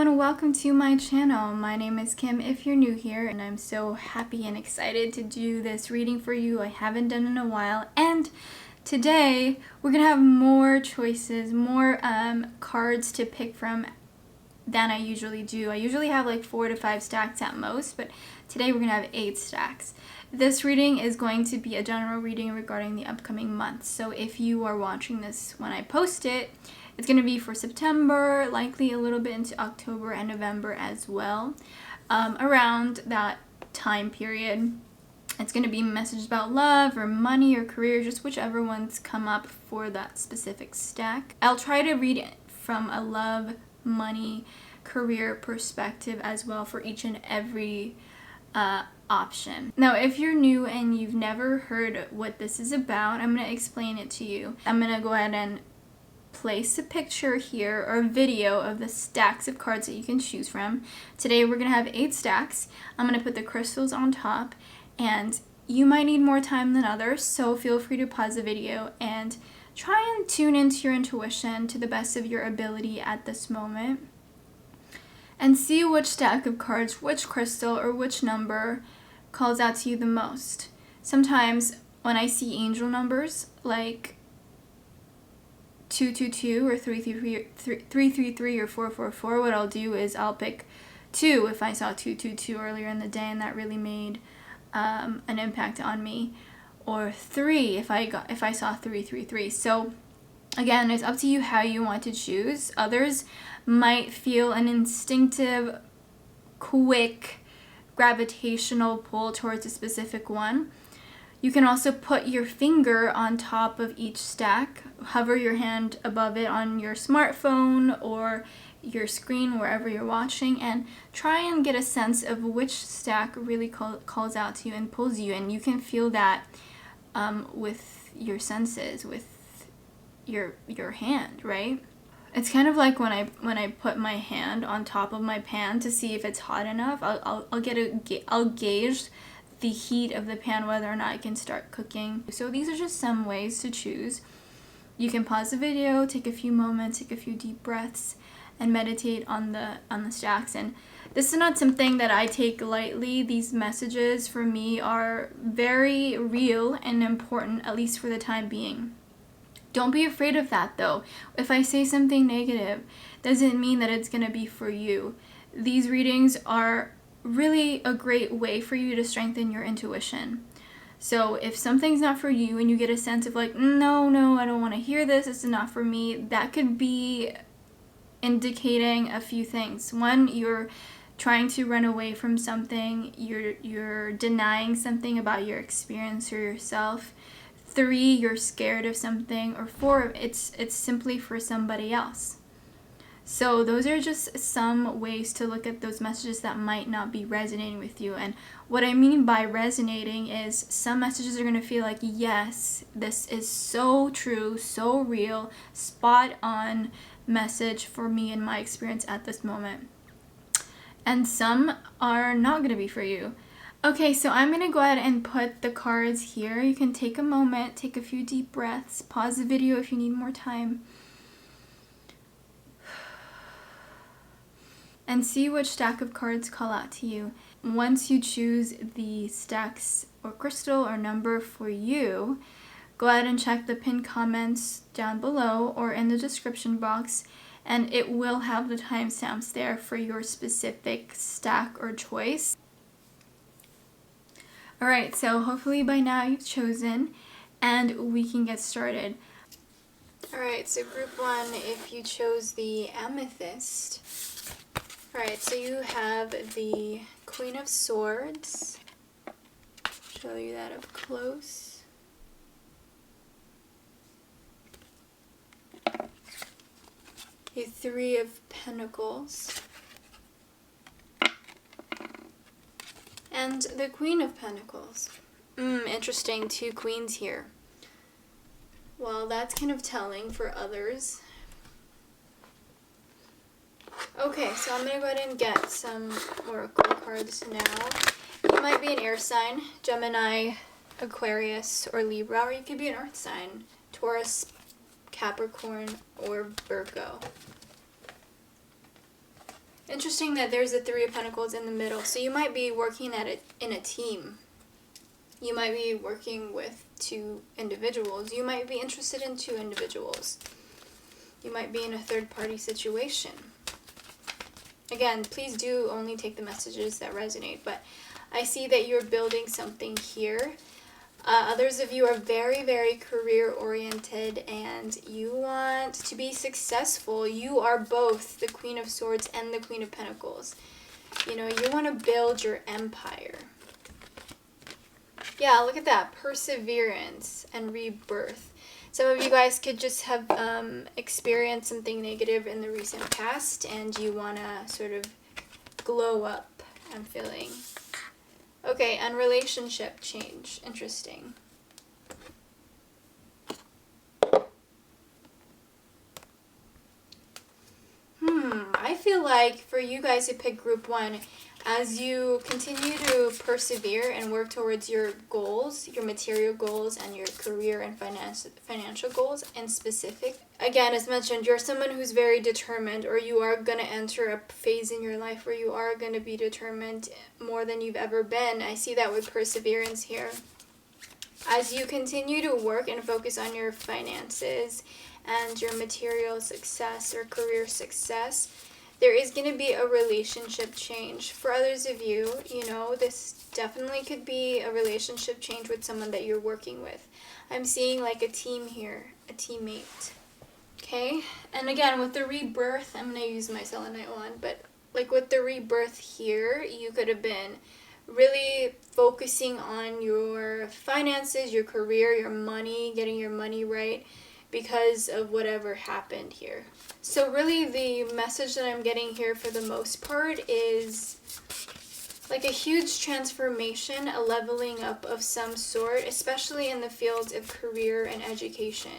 everyone, welcome to my channel. My name is Kim if you're new here, and I'm so happy and excited to do this reading for you. I haven't done it in a while, and today we're gonna have more choices, more cards to pick from than I usually do. I usually have like 4 to 5 stacks at most, but today we're gonna have 8 stacks. This reading is going to be a general reading regarding the upcoming months. So if you are watching this when I post it, it's going to be for September, likely a little bit into October and November as well. Around that time period, it's going to be messages about love or money or career, just whichever ones come up for that specific stack. I'll try to read it from a love, money, career perspective as well for each and every option. Now, if you're new and you've never heard what this is about, I'm going to explain it to you. I'm going to go ahead and place a picture here or a video of the stacks of cards that you can choose from. Today we're going to have 8 stacks. I'm going to put the crystals on top, and you might need more time than others, so feel free to pause the video and try and tune into your intuition to the best of your ability at this moment and see which stack of cards, which crystal or which number calls out to you the most. Sometimes when I see angel numbers like 222 or 333 or 444, what I'll do is I'll pick 2 if I saw 222 earlier in the day and that really made an impact on me, or 3 if I saw 333. So again, it's up to you how you want to choose. Others might feel an instinctive, quick, gravitational pull towards a specific one. You can also put your finger on top of each stack, hover your hand above it on your smartphone or your screen, wherever you're watching, and try and get a sense of which stack really calls out to you and pulls you. And you can feel that with your senses, with your hand, right? It's kind of like when I put my hand on top of my pan to see if it's hot enough. I'll gauge the heat of the pan, whether or not I can start cooking. So these are just some ways to choose. You can pause the video, take a few moments, take a few deep breaths, and meditate on the stacks. And this is not something that I take lightly. These messages for me are very real and important, at least for the time being. Don't be afraid of that though. If I say something negative, doesn't mean that it's gonna be for you. These readings are really a great way for you to strengthen your intuition. So if something's not for you and you get a sense of like, no, I don't want to hear this, it's not for me, that could be indicating a few things. One, you're trying to run away from something, you're denying something about your experience or yourself. 3, you're scared of something, or 4, it's simply for somebody else. So those are just some ways to look at those messages that might not be resonating with you. And what I mean by resonating is some messages are going to feel like, yes, this is so true, so real, spot on message for me and my experience at this moment. And some are not going to be for you. Okay, so I'm going to go ahead and put the cards here. You can take a moment, take a few deep breaths, pause the video if you need more time, and see which stack of cards call out to you. Once you choose the stacks or crystal or number for you, go ahead and check the pinned comments down below or in the description box, and it will have the timestamps there for your specific stack or choice. Alright, so hopefully by now you've chosen and we can get started. Alright, so group 1, if you chose the amethyst. Alright, so you have the Queen of Swords. Show you that up close. The 3 of Pentacles. And the Queen of Pentacles. Interesting, 2 queens here. Well, that's kind of telling for others. Okay, so I'm going to go ahead and get some oracle cards now. You might be an air sign, Gemini, Aquarius, or Libra, or you could be an earth sign, Taurus, Capricorn, or Virgo. Interesting that there's a Three of Pentacles in the middle. So you might be working at it in a team. You might be working with two individuals. You might be interested in two individuals. You might be in a third-party situation. Again, please do only take the messages that resonate. But I see that you're building something here. Others of you are very, very career-oriented and you want to be successful. You are both the Queen of Swords and the Queen of Pentacles. You know, you want to build your empire. Yeah, look at that. Perseverance and rebirth. Some of you guys could just have experienced something negative in the recent past and you want to sort of glow up, I'm feeling. Okay, and relationship change. Interesting. I feel like for you guys who pick group 1, as you continue to persevere and work towards your goals, your material goals, and your career and financial goals in specific, again, as mentioned, you're someone who's very determined, or you are going to enter a phase in your life where you are going to be determined more than you've ever been. I see that with perseverance here. As you continue to work and focus on your finances and your material success or career success, there is going to be a relationship change. For others of you, you know, this definitely could be a relationship change with someone that you're working with. I'm seeing like a team here, a teammate. Okay? And again, with the rebirth, I'm going to use my selenite one, but like with the rebirth here, you could have been really focusing on your finances, your career, your money, getting your money right because of whatever happened here. So really the message that I'm getting here for the most part is like a huge transformation, a leveling up of some sort, especially in the fields of career and education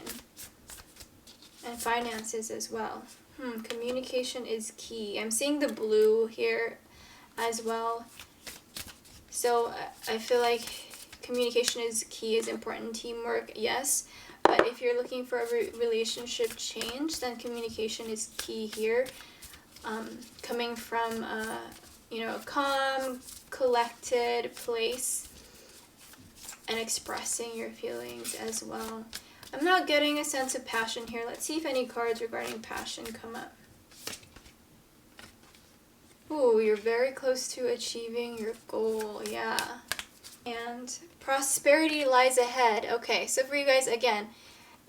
and finances as well. Communication is key. I'm seeing the blue here as well. So I feel like communication is key, is important. Teamwork, yes. But if you're looking for a relationship change, then communication is key here. Coming from a calm, collected place and expressing your feelings as well. I'm not getting a sense of passion here. Let's see if any cards regarding passion come up. Ooh, you're very close to achieving your goal, yeah. And prosperity lies ahead. Okay, so for you guys, again,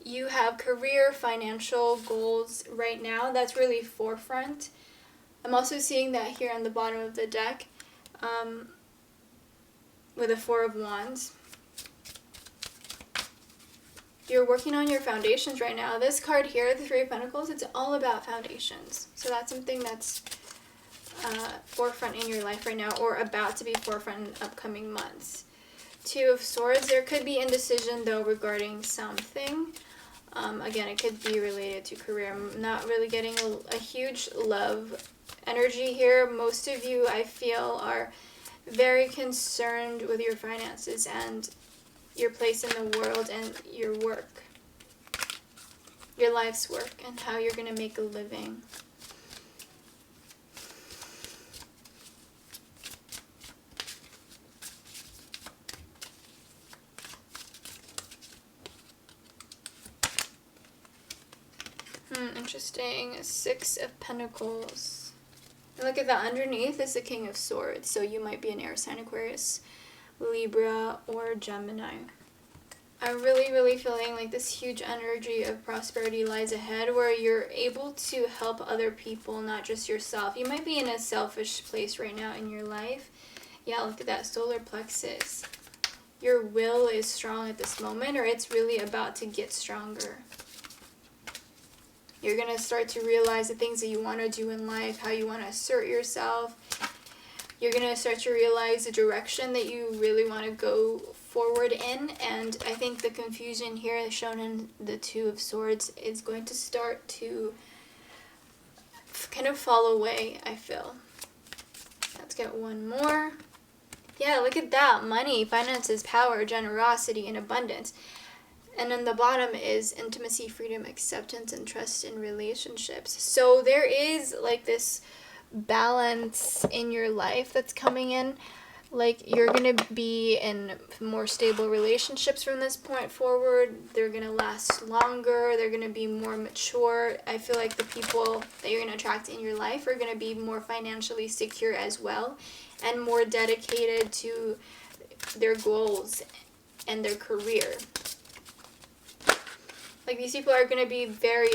you have career, financial goals right now. That's really forefront. I'm also seeing that here on the bottom of the deck with the Four of Wands. You're working on your foundations right now. This card here, the Three of Pentacles, it's all about foundations. So that's something that's forefront in your life right now, or about to be forefront in upcoming months. Two of Swords, there could be indecision though regarding something. Again, it could be related to career. I'm not really getting a huge love energy here. Most of you, I feel, are very concerned with your finances and your place in the world and your work, your life's work, and how you're going to make a living. Interesting. Six of Pentacles. And look at that. Underneath is the King of Swords. So you might be an air sign, Aquarius, Libra, or Gemini. I'm really, really feeling like this huge energy of prosperity lies ahead where you're able to help other people, not just yourself. You might be in a selfish place right now in your life. Yeah, look at that. Solar plexus. Your will is strong at this moment, or it's really about to get stronger. You're going to start to realize the things that you want to do in life, how you want to assert yourself. You're going to start to realize the direction that you really want to go forward in. And I think the confusion here shown in the Two of Swords is going to start to kind of fall away, I feel. Let's get one more. Yeah, look at that. Money, finances, power, generosity, and abundance. And then the bottom is intimacy, freedom, acceptance, and trust in relationships. So there is like this balance in your life that's coming in. Like, you're going to be in more stable relationships from this point forward. They're going to last longer. They're going to be more mature. I feel like the people that you're going to attract in your life are going to be more financially secure as well, and more dedicated to their goals and their career. Like, these people are going to be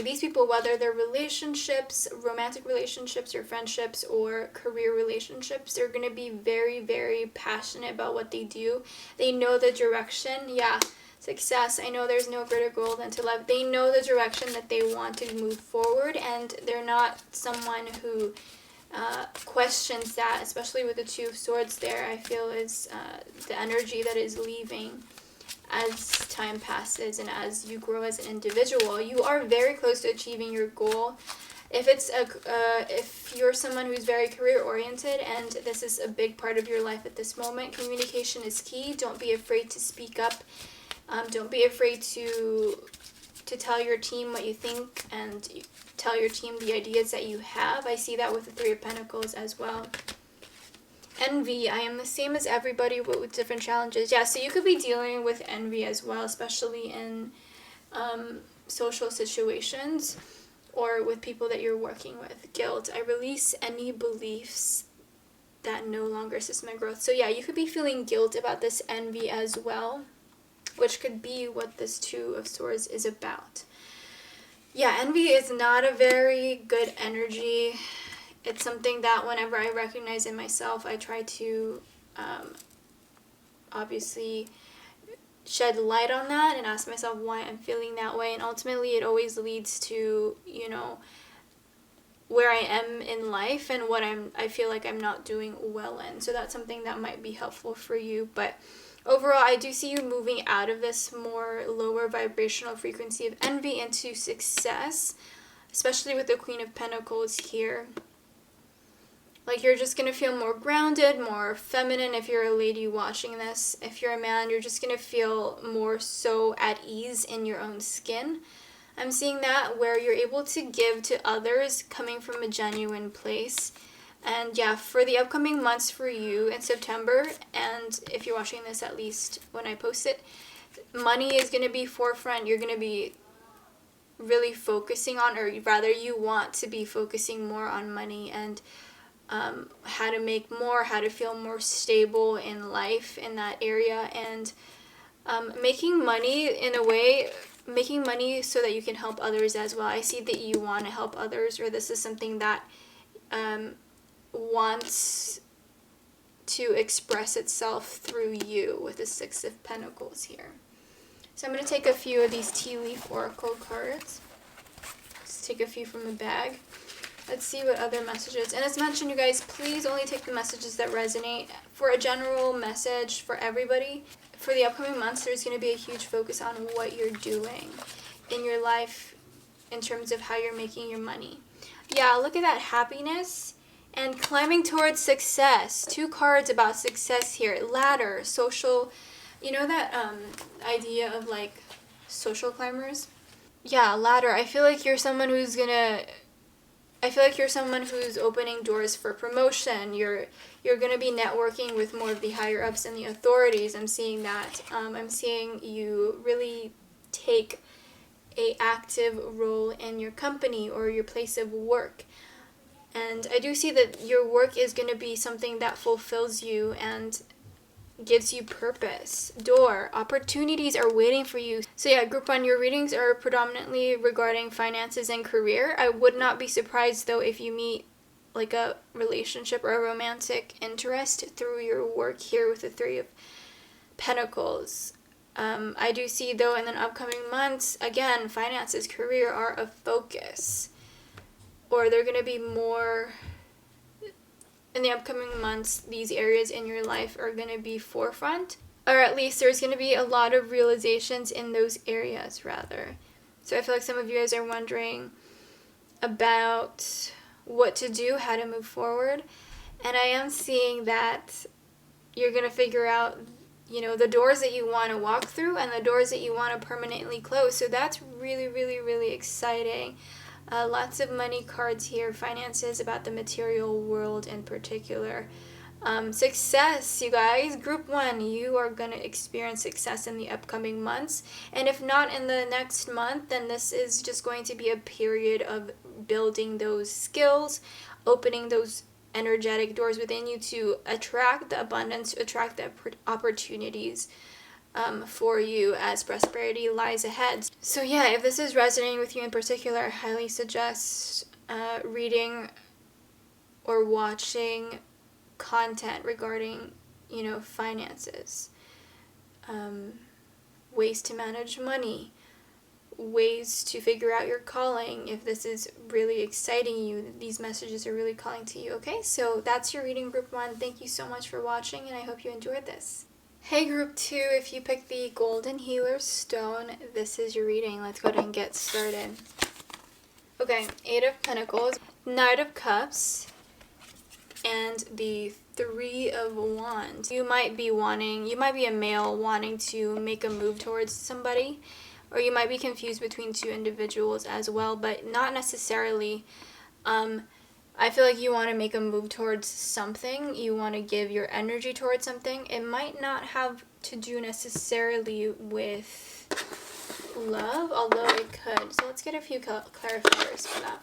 these people, whether they're relationships, romantic relationships or friendships or career relationships, they're going to be very, very passionate about what they do. They know the direction. Yeah, success. I know there's no greater goal than to love. They know the direction that they want to move forward, and they're not someone who questions that, especially with the Two of Swords there. I feel is the energy that is leaving as time passes and as you grow as an individual. You are very close to achieving your goal. If you're someone who's very career oriented and this is a big part of your life at this moment, communication is key. Don't be afraid to speak up. Don't be afraid to tell your team what you think and tell your team the ideas that you have. I see that with the Three of Pentacles as well. Envy. I am the same as everybody, but with different challenges. Yeah, so you could be dealing with envy as well, especially in social situations or with people that you're working with. Guilt. I release any beliefs that no longer assist my growth. So yeah, you could be feeling guilt about this envy as well, which could be what this Two of Swords is about. Yeah, envy is not a very good energy. It's something that whenever I recognize in myself, I try to obviously shed light on that and ask myself why I'm feeling that way. And ultimately, it always leads to, where I am in life and what I feel like I'm not doing well in. So that's something that might be helpful for you. But overall, I do see you moving out of this more lower vibrational frequency of envy into success, especially with the Queen of Pentacles here. Like, you're just going to feel more grounded, more feminine if you're a lady watching this. If you're a man, you're just going to feel more so at ease in your own skin. I'm seeing that where you're able to give to others coming from a genuine place. And yeah, for the upcoming months for you in September, and if you're watching this at least when I post it, money is going to be forefront. You're going to be really focusing on, or rather you want to be focusing more on money and how to make more, how to feel more stable in life in that area, and making money in a way, making money so that you can help others as well. I see that you want to help others, or this is something that wants to express itself through you with the Six of Pentacles here. So I'm going to take a few of these tea leaf oracle cards. Just take a few from the bag. Let's see what other messages. And as mentioned, you guys, please only take the messages that resonate. For a general message for everybody, for the upcoming months, there's going to be a huge focus on what you're doing in your life in terms of how you're making your money. Yeah, look at that happiness and climbing towards success. Two cards about success here. Ladder, social, you know that idea of like social climbers? Yeah, ladder. I feel like you're someone who's opening doors for promotion. You're going to be networking with more of the higher ups and the authorities. I'm seeing that. I'm seeing you really take a active role in your company or your place of work. And I do see that your work is going to be something that fulfills you and gives you purpose. Door, opportunities are waiting for you. So yeah, group 1, your readings are predominantly regarding finances and career. I would not be surprised though if you meet like a relationship or a romantic interest through your work here with the Three of Pentacles. I do see though in the upcoming months, again, finances, career are a focus, or they're going to be more. In the upcoming months, these areas in your life are going to be forefront, or at least there's going to be a lot of realizations in those areas, rather. So I feel like some of you guys are wondering about what to do, how to move forward, and I am seeing that you're going to figure out, the doors that you want to walk through and the doors that you want to permanently close. So that's really, really, really exciting. Lots of money cards here, finances, about the material world in particular. Success, you guys. Group 1, you are going to experience success in the upcoming months. And if not in the next month, then this is just going to be a period of building those skills, opening those energetic doors within you to attract the abundance, to attract the opportunities for you as prosperity lies ahead. So yeah, if this is resonating with you in particular, I highly suggest reading or watching content regarding, finances, ways to manage money, ways to figure out your calling. If this is really exciting you, these messages are really calling to you. Okay, so that's your reading, Group 1. Thank you so much for watching, and I hope you enjoyed this. Hey, Group 2, if you picked the Golden Healer Stone, this is your reading. Let's go ahead and get started. Okay, 8 of Pentacles, Knight of Cups, and the 3 of Wands. You might be a male wanting to make a move towards somebody, or you might be confused between two individuals as well, but not necessarily. I feel like you want to make a move towards something. You want to give your energy towards something. It might not have to do necessarily with love, although it could. So let's get a few clarifiers for that.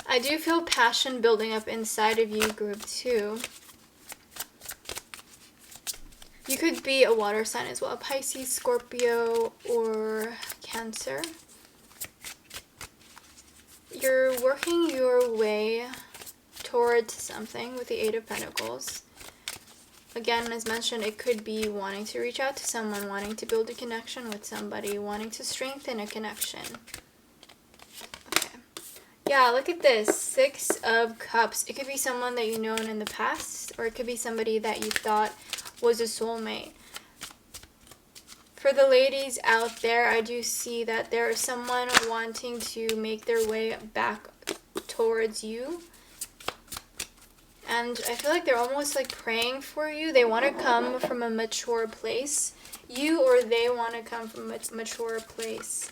I do feel passion building up inside of you, Group 2. You could be a water sign as well, a Pisces, Scorpio, or Cancer. You're working your way towards something with the 8 of Pentacles. Again, as mentioned, it could be wanting to reach out to someone, wanting to build a connection with somebody, wanting to strengthen a connection. Okay. Yeah, look at this. 6 of Cups. It could be someone that you've known in the past, or it could be somebody that you thought was a soulmate. For the ladies out there, I do see that there is someone wanting to make their way back towards you. And I feel like they're almost like praying for you. They want to come from a mature place. You or they want to come from a mature place.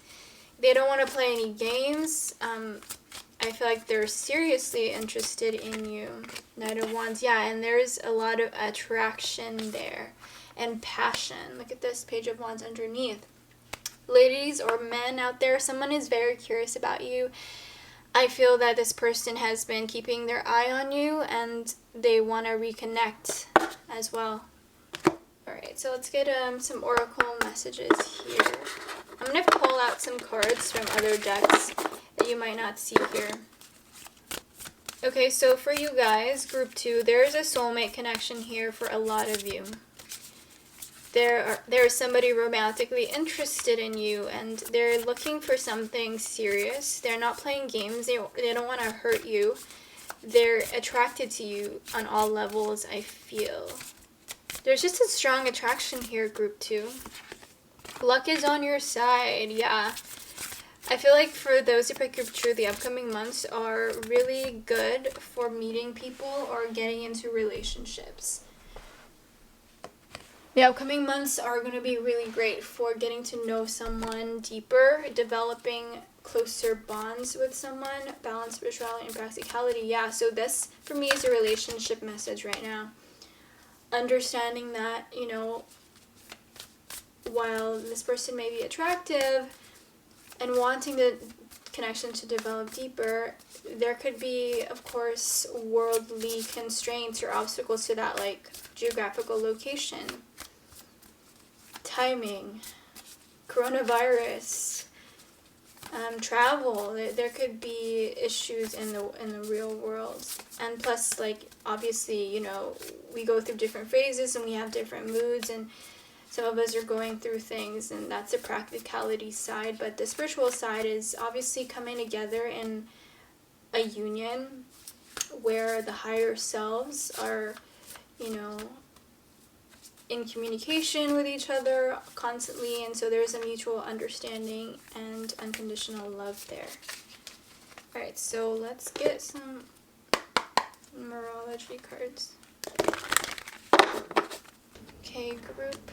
They don't want to play any games. I feel like they're seriously interested in you. Knight of Wands. Yeah, and there's a lot of attraction there. And passion. Look at this Page of Wands underneath. Ladies or men out there, someone is very curious about you. I feel that this person has been keeping their eye on you, and they want to reconnect as well. Alright, so let's get some oracle messages here. I'm going to pull out some cards from other decks that you might not see here. Okay, so for you guys, Group 2, there is a soulmate connection here for a lot of you. There is somebody romantically interested in you, and they're looking for something serious. They're not playing games. They don't want to hurt you. They're attracted to you on all levels, I feel. There's just a strong attraction here, Group 2. Luck is on your side, yeah. I feel like for those who pick Group 2, the upcoming months are really good for meeting people or getting into relationships. The upcoming months are going to be really great for getting to know someone deeper, developing closer bonds with someone, balance spirituality and practicality. Yeah, so this for me is a relationship message right now. Understanding that, while this person may be attractive and wanting the connection to develop deeper, there could be, of course, worldly constraints or obstacles to that, like geographical location, timing, coronavirus, travel. There could be issues in the real world. And plus, like, obviously, we go through different phases and we have different moods, and some of us are going through things, and that's the practicality side. But the spiritual side is obviously coming together in a union where the higher selves are, in communication with each other constantly, and so there's a mutual understanding and unconditional love there. Alright, so let's get some numerology cards. Okay, Group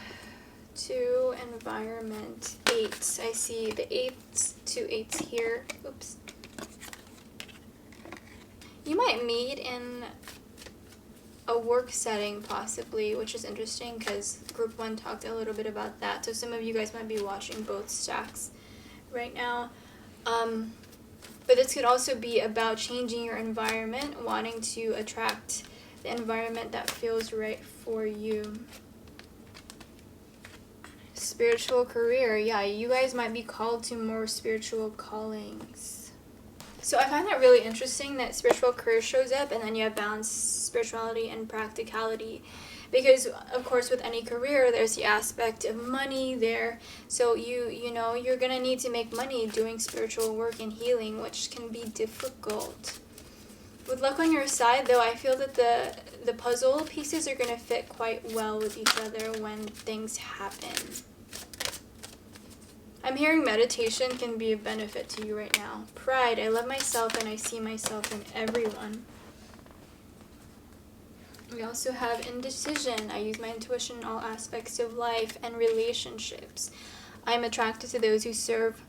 2, environment, 8. I see the 8s, 2 8s here. Oops. You might meet in a work setting possibly, which is interesting because group 1 talked a little bit about that. So some of you guys might be watching both stacks right now. But this could also be about changing your environment, wanting to attract the environment that feels right for you. Spiritual career. Yeah, you guys might be called to more spiritual callings. So I find that really interesting that spiritual career shows up and then you have balanced spirituality and practicality. Because, of course, with any career, there's the aspect of money there. So you know, you're going to need to make money doing spiritual work and healing, which can be difficult. With luck on your side, though, I feel that the puzzle pieces are going to fit quite well with each other when things happen. I'm hearing meditation can be a benefit to you right now. Pride. I love myself and I see myself in everyone. We also have indecision. I use my intuition in all aspects of life and relationships. I'm attracted to those who serve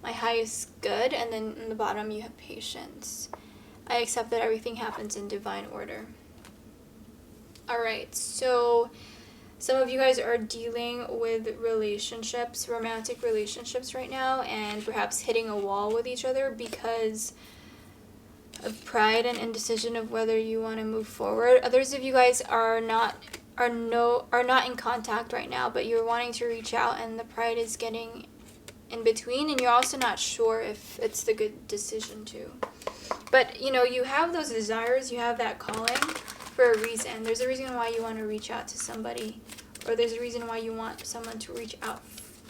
my highest good. And then in the bottom you have patience. I accept that everything happens in divine order. Alright, so some of you guys are dealing with relationships, romantic relationships right now, and perhaps hitting a wall with each other because of pride and indecision of whether you want to move forward. Others of you guys are not in contact right now, but you're wanting to reach out and the pride is getting in between, and you're also not sure if it's the good decision to. But you know, you have those desires, you have that calling for a reason. There's a reason why you want to reach out to somebody, or there's a reason why you want someone to reach out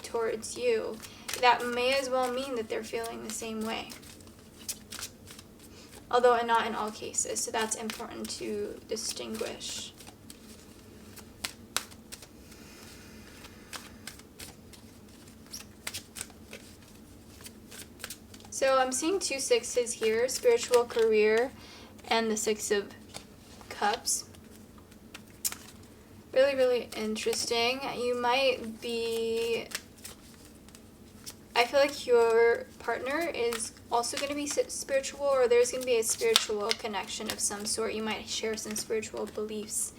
towards you. That may as well mean that they're feeling the same way. Although not in all cases, so that's important to distinguish. So I'm seeing 2 6s here, spiritual career and the 6 of Cups. Really, really interesting. You might be, I feel like your partner is also going to be spiritual, or there's going to be a spiritual connection of some sort. You might share some spiritual beliefs.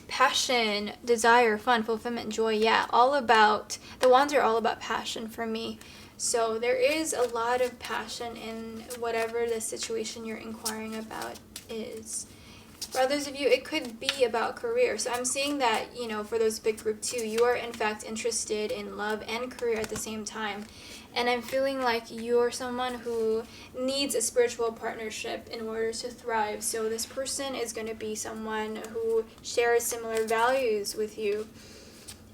Passion, desire, fun, fulfillment, joy. Yeah, all about, the wands are all about passion for me. So there is a lot of passion in whatever the situation you're inquiring about is. For others of you, it could be about career. So I'm seeing that, you know, for those big group 2, you are in fact interested in love and career at the same time. And I'm feeling like you're someone who needs a spiritual partnership in order to thrive. So this person is going to be someone who shares similar values with you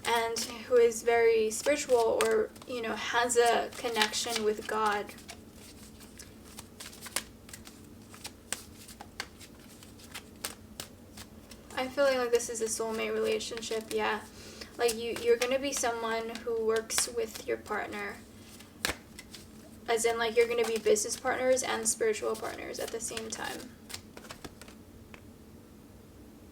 and who is very spiritual, or, you know, has a connection with God. I'm feeling like this is a soulmate relationship, yeah. Like you're going to be someone who works with your partner. As in, like, you're going to be business partners and spiritual partners at the same time.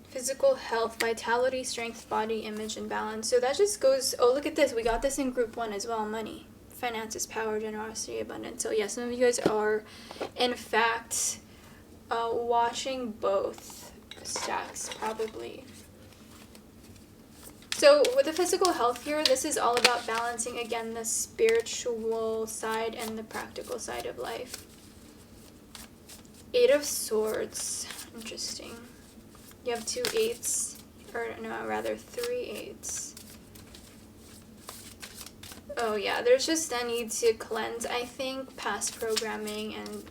Physical health, vitality, strength, body, image, and balance. So that just goes, oh, look at this. We got this in group 1 as well. Money, finances, power, generosity, abundance. So yeah, some of you guys are, in fact, watching both stacks, probably. So with the physical health here, this is all about balancing, again, the spiritual side and the practical side of life. 8 of Swords. Interesting. You have 2 8s, or no, rather 3 8s. Oh yeah, there's just a need to cleanse, I think, past programming and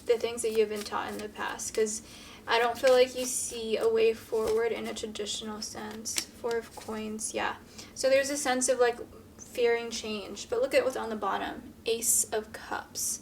the things that you've been taught in the past, because I don't feel like you see a way forward in a traditional sense. 4 of Coins, yeah. So there's a sense of like fearing change. But look at what's on the bottom. Ace of Cups.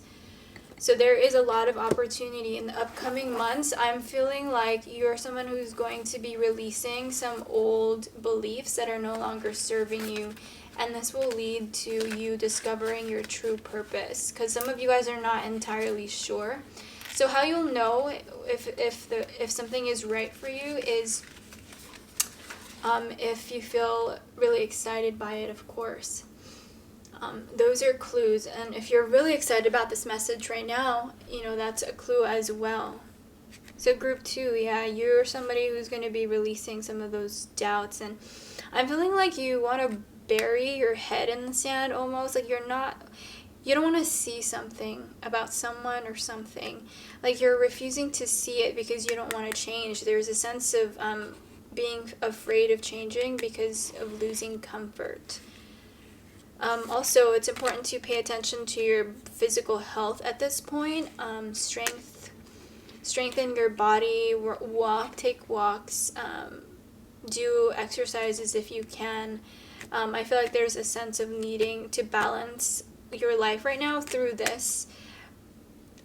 So there is a lot of opportunity in the upcoming months. I'm feeling like you're someone who's going to be releasing some old beliefs that are no longer serving you. And this will lead to you discovering your true purpose. Because some of you guys are not entirely sure. So how you'll know if something is right for you is if you feel really excited by it, of course. Those are clues, and if you're really excited about this message right now, that's a clue as well. So group 2, yeah, you're somebody who's going to be releasing some of those doubts, and I'm feeling like you want to bury your head in the sand almost, like you don't want to see something about someone or something, like you're refusing to see it because you don't want to change. There's a sense of being afraid of changing because of losing comfort. Also, it's important to pay attention to your physical health at this point. Strengthen your body, take walks, do exercises if you can. I feel like there's a sense of needing to balance your life right now through this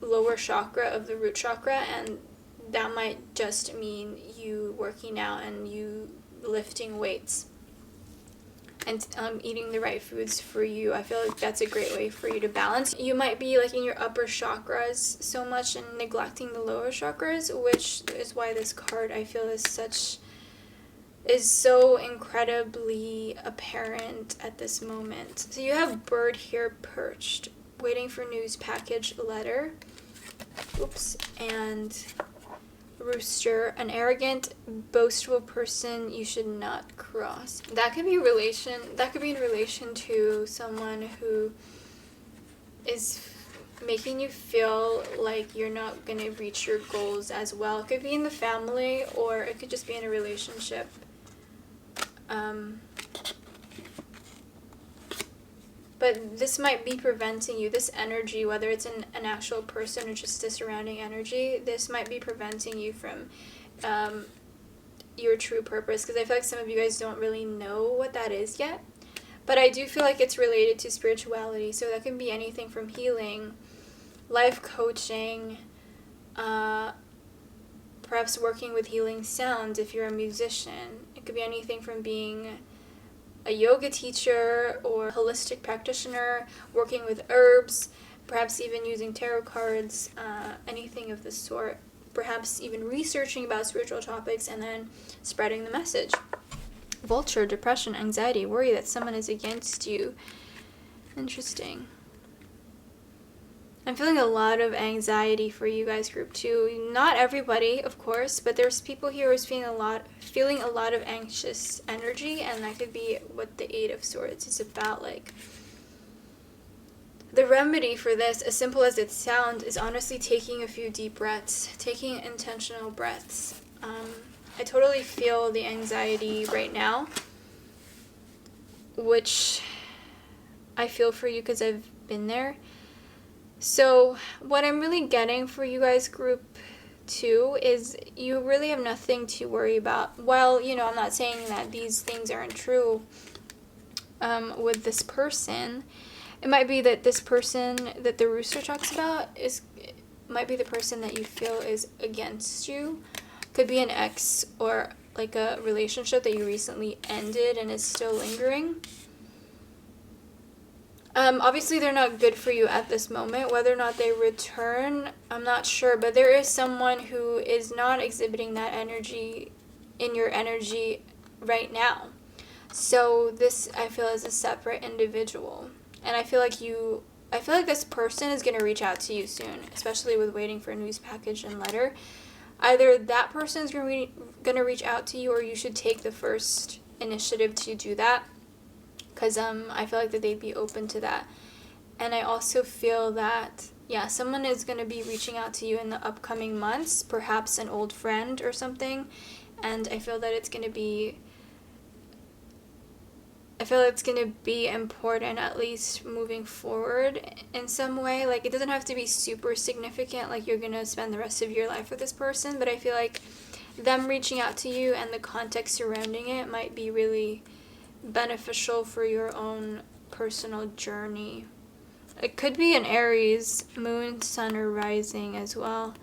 lower chakra of the root chakra, and that might just mean you working out and you lifting weights and eating the right foods for you. I feel like that's a great way for you to balance. You might be like in your upper chakras so much and neglecting the lower chakras, which is why this card I feel is so incredibly apparent at this moment. So you have bird here perched, waiting for news package letter. Oops. And rooster, an arrogant, boastful person you should not cross. That could be in relation to someone who is making you feel like you're not going to reach your goals as well. It could be in the family, or it could just be in a relationship. But this might be preventing you, this energy, whether it's an actual person or just the surrounding energy, this might be preventing you from your true purpose, because I feel like some of you guys don't really know what that is yet. But I do feel like it's related to spirituality, so that can be anything from healing, life coaching, perhaps working with healing sounds if you're a musician. It could be anything from being a yoga teacher or holistic practitioner, working with herbs, perhaps even using tarot cards, anything of the sort. Perhaps even researching about spiritual topics and then spreading the message. Vulture, depression, anxiety, worry that someone is against you. Interesting. I'm feeling a lot of anxiety for you guys, group 2. Not everybody, of course, but there's people here who's feeling a lot of anxious energy, and that could be what the 8 of Swords is about. Like, the remedy for this, as simple as it sounds, is honestly taking a few deep breaths, taking intentional breaths. I totally feel the anxiety right now, which I feel for you because I've been there. So what I'm really getting for you guys, group 2, is you really have nothing to worry about. While, I'm not saying that these things aren't true with this person. It might be that this person that the rooster talks about might be the person that you feel is against you. Could be an ex or like a relationship that you recently ended and is still lingering. Obviously, they're not good for you at this moment. Whether or not they return, I'm not sure. But there is someone who is not exhibiting that energy in your energy right now. So this, I feel, is a separate individual. And I feel like this person is going to reach out to you soon, especially with waiting for a news package and letter. Either that person is going to reach out to you, or you should take the first initiative to do that. Because I feel like that they'd be open to that. And I also feel that, someone is going to be reaching out to you in the upcoming months, perhaps an old friend or something. And I feel that it's going to be important, at least moving forward in some way. Like, it doesn't have to be super significant, like you're going to spend the rest of your life with this person. But I feel like them reaching out to you and the context surrounding it might be really beneficial for your own personal journey. It could be an Aries, moon, sun, or rising as well.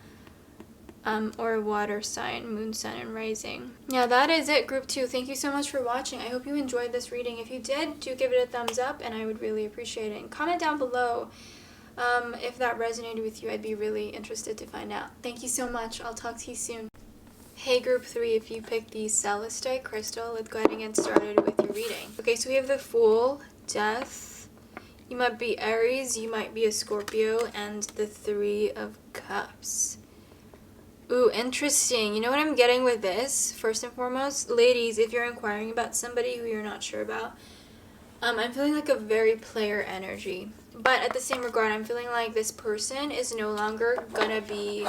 Or a water sign, moon, sun, and rising. Yeah, that is it, group 2. Thank you so much for watching. I hope you enjoyed this reading. If you did, do give it a thumbs up, and I would really appreciate it. And comment down below if that resonated with you. I'd be really interested to find out. Thank you so much. I'll talk to you soon. Hey group 3, if you picked the Celestite crystal, let's go ahead and get started with your reading. Okay, so we have the Fool, Death, you might be Aries, you might be a Scorpio, and the Three of Cups. Ooh, interesting. You know what I'm getting with this? First and foremost, ladies, if you're inquiring about somebody who you're not sure about, I'm feeling like a very player energy. But at the same regard, I'm feeling like this person is no longer gonna be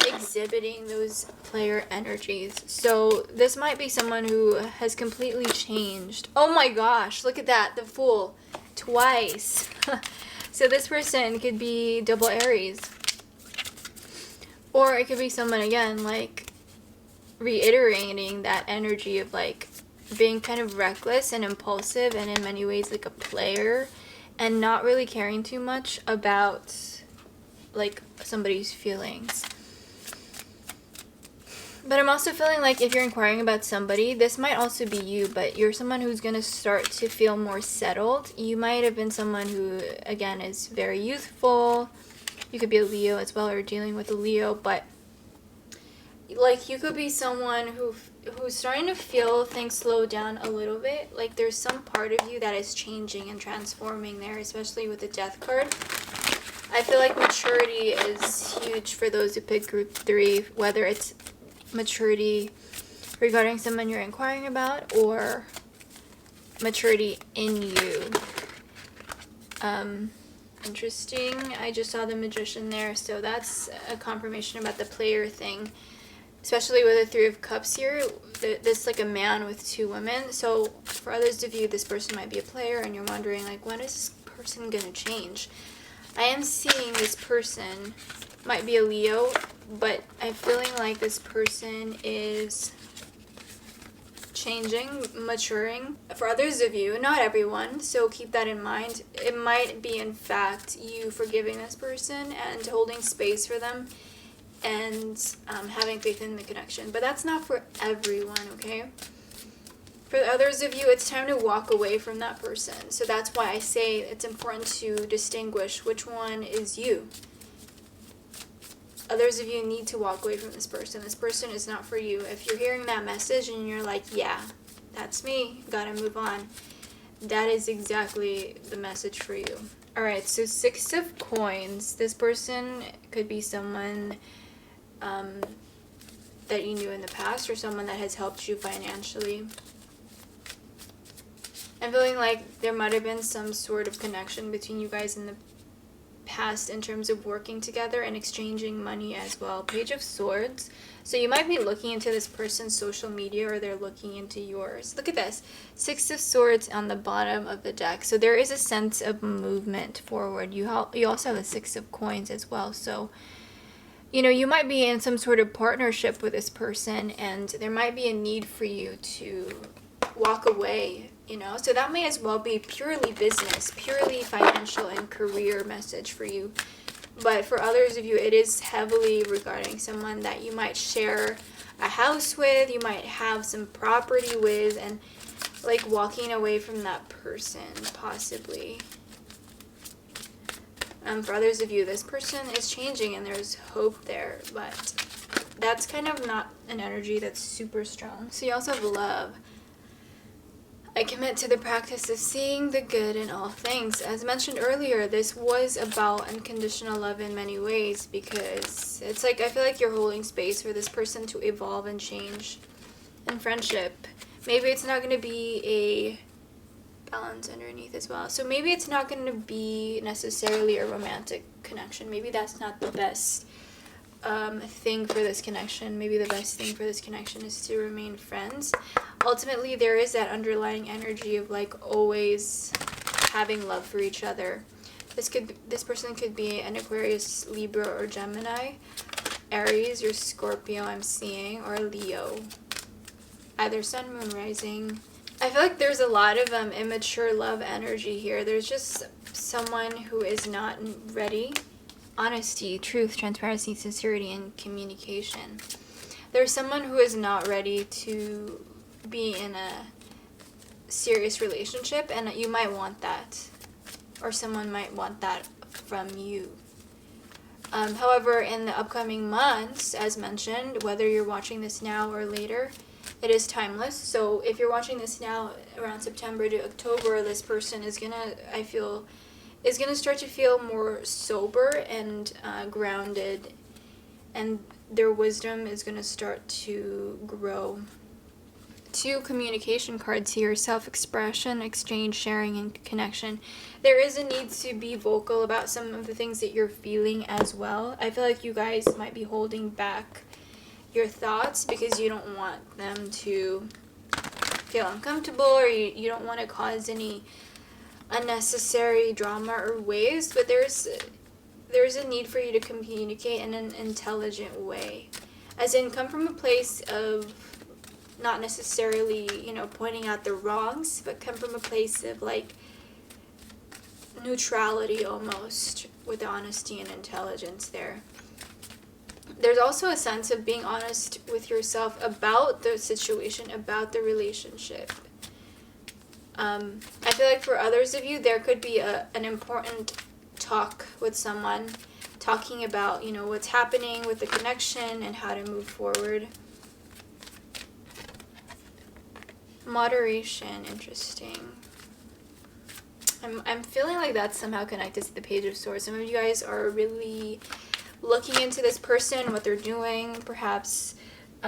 exhibiting those player energies. So this might be someone who has completely changed. Oh my gosh, look at that, the Fool, twice. So this person could be double Aries. Or it could be someone, again, like reiterating that energy of like being kind of reckless and impulsive and in many ways like a player and not really caring too much about like somebody's feelings. But I'm also feeling like if you're inquiring about somebody, this might also be you, but you're someone who's going to start to feel more settled. You might have been someone who, again, is very youthful. You could be a Leo as well, or dealing with a Leo, but like you could be someone who's starting to feel things slow down a little bit. Like there's some part of you that is changing and transforming there, especially with the Death card. I feel like maturity is huge for those who pick group 3, whether it's maturity regarding someone you're inquiring about or maturity in you. Interesting. I just saw the Magician there, so that's a confirmation about the player thing, especially with the Three of Cups here. This like a man with 2 women. So for others of you, this person might be a player and you're wondering like, when is this person gonna change? I am seeing this person might be a Leo, but I'm feeling like this person is changing, maturing. For others of you, not everyone, so keep that in mind. It might be, in fact, you forgiving this person and holding space for them and having faith in the connection. But that's not for everyone, okay? For others of you, it's time to walk away from that person. So that's why I say it's important to distinguish which one is you. Others of you need to walk away from this person. This person is not for you. If you're hearing that message and you're like, yeah, that's me, gotta move on, that is exactly the message for you. Alright, so 6 of Coins. This person could be someone that you knew in the past or someone that has helped you financially. I'm feeling like there might have been some sort of connection between you guys in the past in terms of working together and exchanging money as well. Page of Swords. So you might be looking into this person's social media or they're looking into yours. Look at this. 6 of Swords on the bottom of the deck. So there is a sense of movement forward. You also have the 6 of Coins as well. So, you know, you might be in some sort of partnership with this person and there might be a need for you to walk away, you know, so that may as well be purely business, purely financial and career message for you. But for others of you, it is heavily regarding someone that you might share a house with, you might have some property with, and like walking away from that person possibly. For others of you, this person is changing and there's hope there, but that's kind of not an energy that's super strong. So you also have Love. I commit to the practice of seeing the good in all things. As mentioned earlier, this was about unconditional love in many ways because it's like I feel like you're holding space for this person to evolve and change. In friendship, maybe it's not going to be a balance underneath as well. So maybe it's not going to be necessarily a romantic connection. Maybe that's not the best thing for this connection. Maybe the best thing for this connection is to remain friends. Ultimately, there is that underlying energy of like always having love for each other. This person could be an Aquarius, Libra, or Gemini, Aries or Scorpio I'm seeing, or Leo. Either Sun, Moon, Rising. I feel like there's a lot of immature love energy here. There's just someone who is not ready. Honesty, truth, transparency, sincerity, and communication. There's someone who is not ready to be in a serious relationship, and you might want that, or someone might want that from you. However, in the upcoming months, as mentioned, whether you're watching this now or later, it is timeless. So if you're watching this now around September to October, this person is gonna start to feel more sober and grounded, and their wisdom is gonna start to grow. 2 communication cards here: self-expression, exchange, sharing, and connection. There is a need to be vocal about some of the things that you're feeling as well. I feel like you guys might be holding back your thoughts because you don't want them to feel uncomfortable, or you don't want to cause any unnecessary drama or waves, but there's a need for you to communicate in an intelligent way. As in, come from a place of not necessarily, pointing out the wrongs, but come from a place of like neutrality almost, with honesty and intelligence there. There's also a sense of being honest with yourself about the situation, about the relationship. I feel like for others of you, there could be an important talk with someone, talking about, what's happening with the connection and how to move forward. Moderation, interesting. I'm feeling like that's somehow connected to the Page of Swords. Some of you guys are really looking into this person, what they're doing, perhaps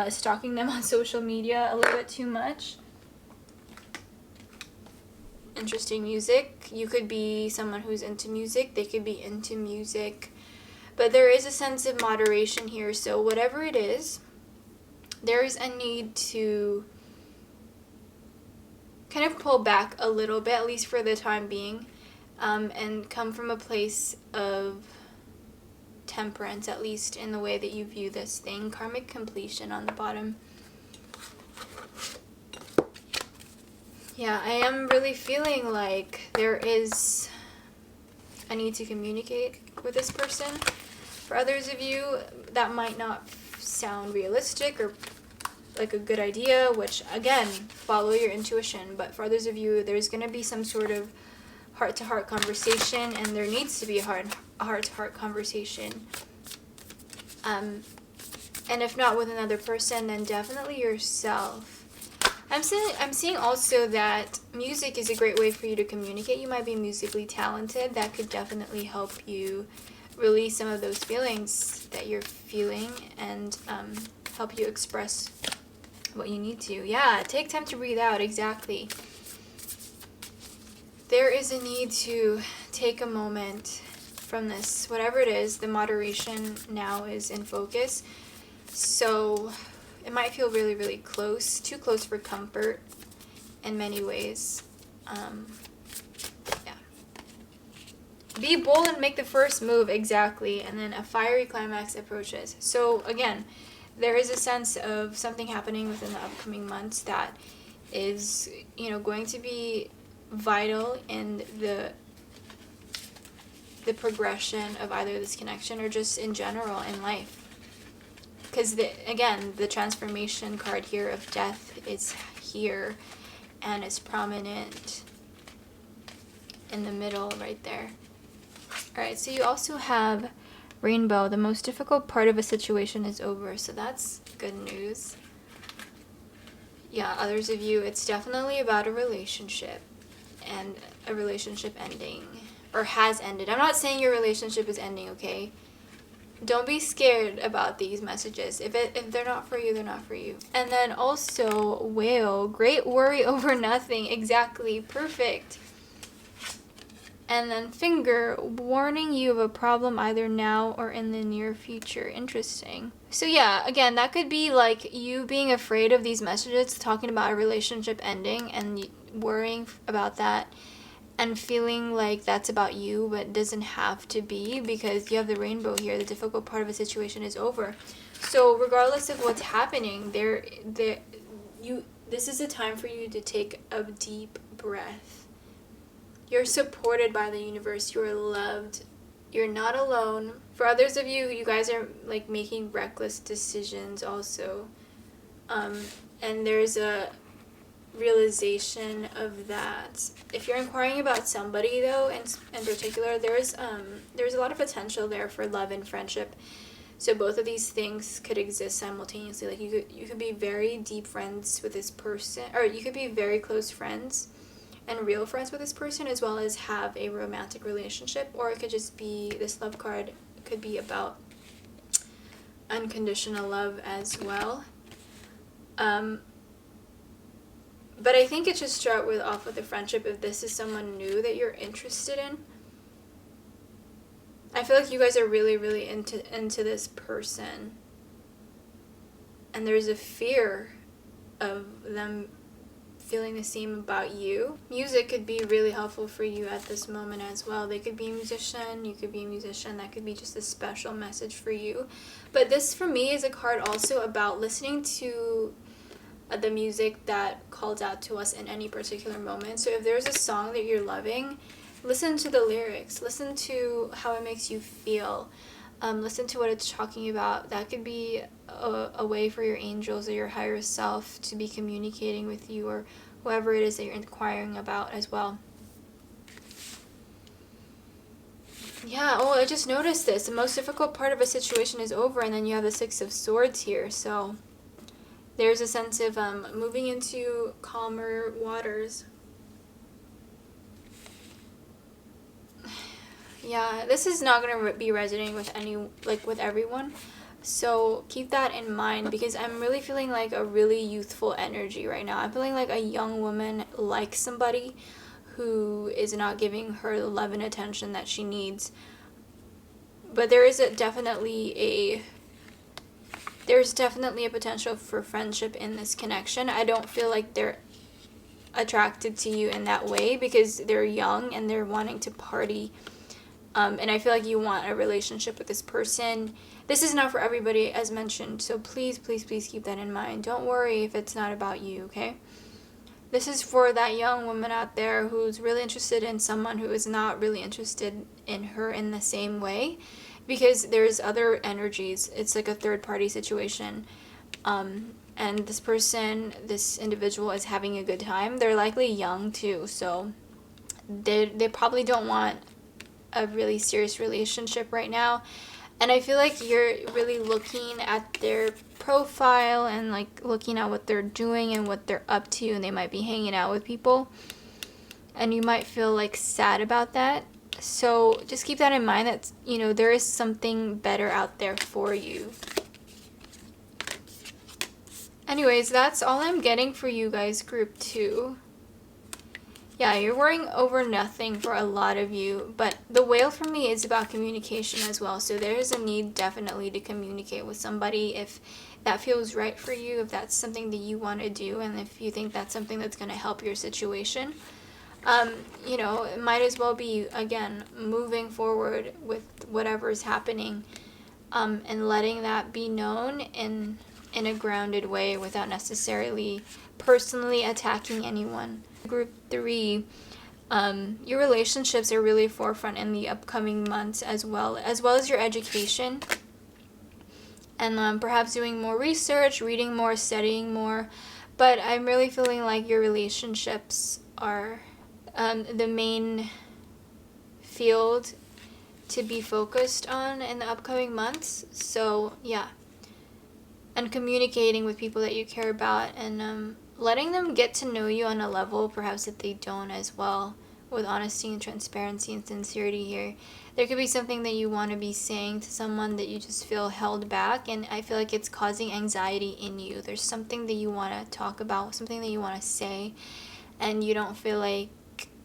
stalking them on social media a little bit too much. Interesting music. You could be someone who's into music. They could be into music. But there is a sense of moderation here. So whatever it is, there is a need to kind of pull back a little bit, at least for the time being, and come from a place of temperance, at least in the way that you view this thing. Karmic completion on the bottom. Yeah, I am really feeling like there is a need to communicate with this person. For others of you, that might not sound realistic or like a good idea, which again, follow your intuition. But for others of you, there's going to be some sort of heart-to-heart conversation, and there needs to be a heart-to-heart conversation. And if not with another person, then definitely yourself. I'm seeing also that music is a great way for you to communicate. You might be musically talented. That could definitely help you release some of those feelings that you're feeling, and help you express what you need to. Yeah, take time to breathe out. Exactly. There is a need to take a moment from this, whatever it is. The moderation now is in focus. So it might feel really, really close, too close for comfort in many ways. Yeah. Be bold and make the first move. Exactly. And then a fiery climax approaches. So again, there is a sense of something happening within the upcoming months that is, going to be vital in the progression of either this connection or just in general in life. Because, the transformation card here of death is here, and it's prominent in the middle right there. Alright, so you also have Rainbow. The most difficult part of a situation is over, so that's good news. Yeah, others of you, it's definitely about a relationship, and a relationship ending, or has ended. I'm not saying your relationship is ending, okay? Don't be scared about these messages. If they're not for you, they're not for you. And then also, Whale, great worry over nothing. Exactly, perfect. And then Finger, warning you of a problem either now or in the near future. Interesting. So yeah, again, that could be like you being afraid of these messages, talking about a relationship ending and worrying about that, and feeling like that's about you, but it doesn't have to be, because you have the Rainbow here. The difficult part of a situation is over. So regardless of what's happening, this is a time for you to take a deep breath. You're supported by the universe. You're loved. You're not alone. For others of you, you guys are like making reckless decisions also. And there's a realization of that. If you're inquiring about somebody though, in particular, there's a lot of potential there for love and friendship. So both of these things could exist simultaneously. Like you could be very deep friends with this person, or you could be very close friends and real friends with this person, as well as have a romantic relationship. Or it could just be, this love card could be about unconditional love as well. But I think it should start off with a friendship if this is someone new that you're interested in. I feel like you guys are really, really into this person. And there's a fear of them feeling the same about you. Music could be really helpful for you at this moment as well. They could be a musician, you could be a musician. That could be just a special message for you. But this, for me, is a card also about listening to the music that calls out to us in any particular moment. So if there's a song that you're loving, listen to the lyrics, listen to how it makes you feel, listen to what it's talking about. That could be a way for your angels or your higher self to be communicating with you, or whoever it is that you're inquiring about as well. Yeah, I just noticed this. The most difficult part of a situation is over, and then you have the Six of Swords here, so there's a sense of moving into calmer waters. Yeah, this is not going to be resonating with everyone. So keep that in mind, because I'm really feeling like a really youthful energy right now. I'm feeling like a young woman likes somebody who is not giving her the love and attention that she needs. But there's definitely a potential for friendship in this connection. I don't feel like they're attracted to you in that way, because they're young and they're wanting to party. And I feel like you want a relationship with this person. This is not for everybody, as mentioned, so please, please, please keep that in mind. Don't worry if it's not about you, okay? This is for that young woman out there who's really interested in someone who is not really interested in her in the same way, because there's other energies. It's like a third-party situation. And this individual is having a good time. They're likely young, too, so they probably don't want a really serious relationship right now. And I feel like you're really looking at their profile and like looking at what they're doing and what they're up to, and they might be hanging out with people, and you might feel like sad about that. So just keep that in mind, that there is something better out there for you. Anyways, that's all I'm getting for you guys, group 2. Yeah, you're worrying over nothing for a lot of you, but the whale for me is about communication as well. So there's a need definitely to communicate with somebody if that feels right for you, if that's something that you want to do, and if you think that's something that's going to help your situation. It might as well be, again, moving forward with whatever is happening, and letting that be known in a grounded way without necessarily personally attacking anyone. Group 3, your relationships are really forefront in the upcoming months, as well as your education, and perhaps doing more research, reading more, studying more. But I'm really feeling like your relationships are the main field to be focused on in the upcoming months. So yeah, and communicating with people that you care about, and letting them get to know you on a level perhaps that they don't as well, with honesty and transparency and sincerity here. There could be something that you want to be saying to someone that you just feel held back, and I feel like it's causing anxiety in you. There's something that you want to talk about, something that you want to say, and you don't feel like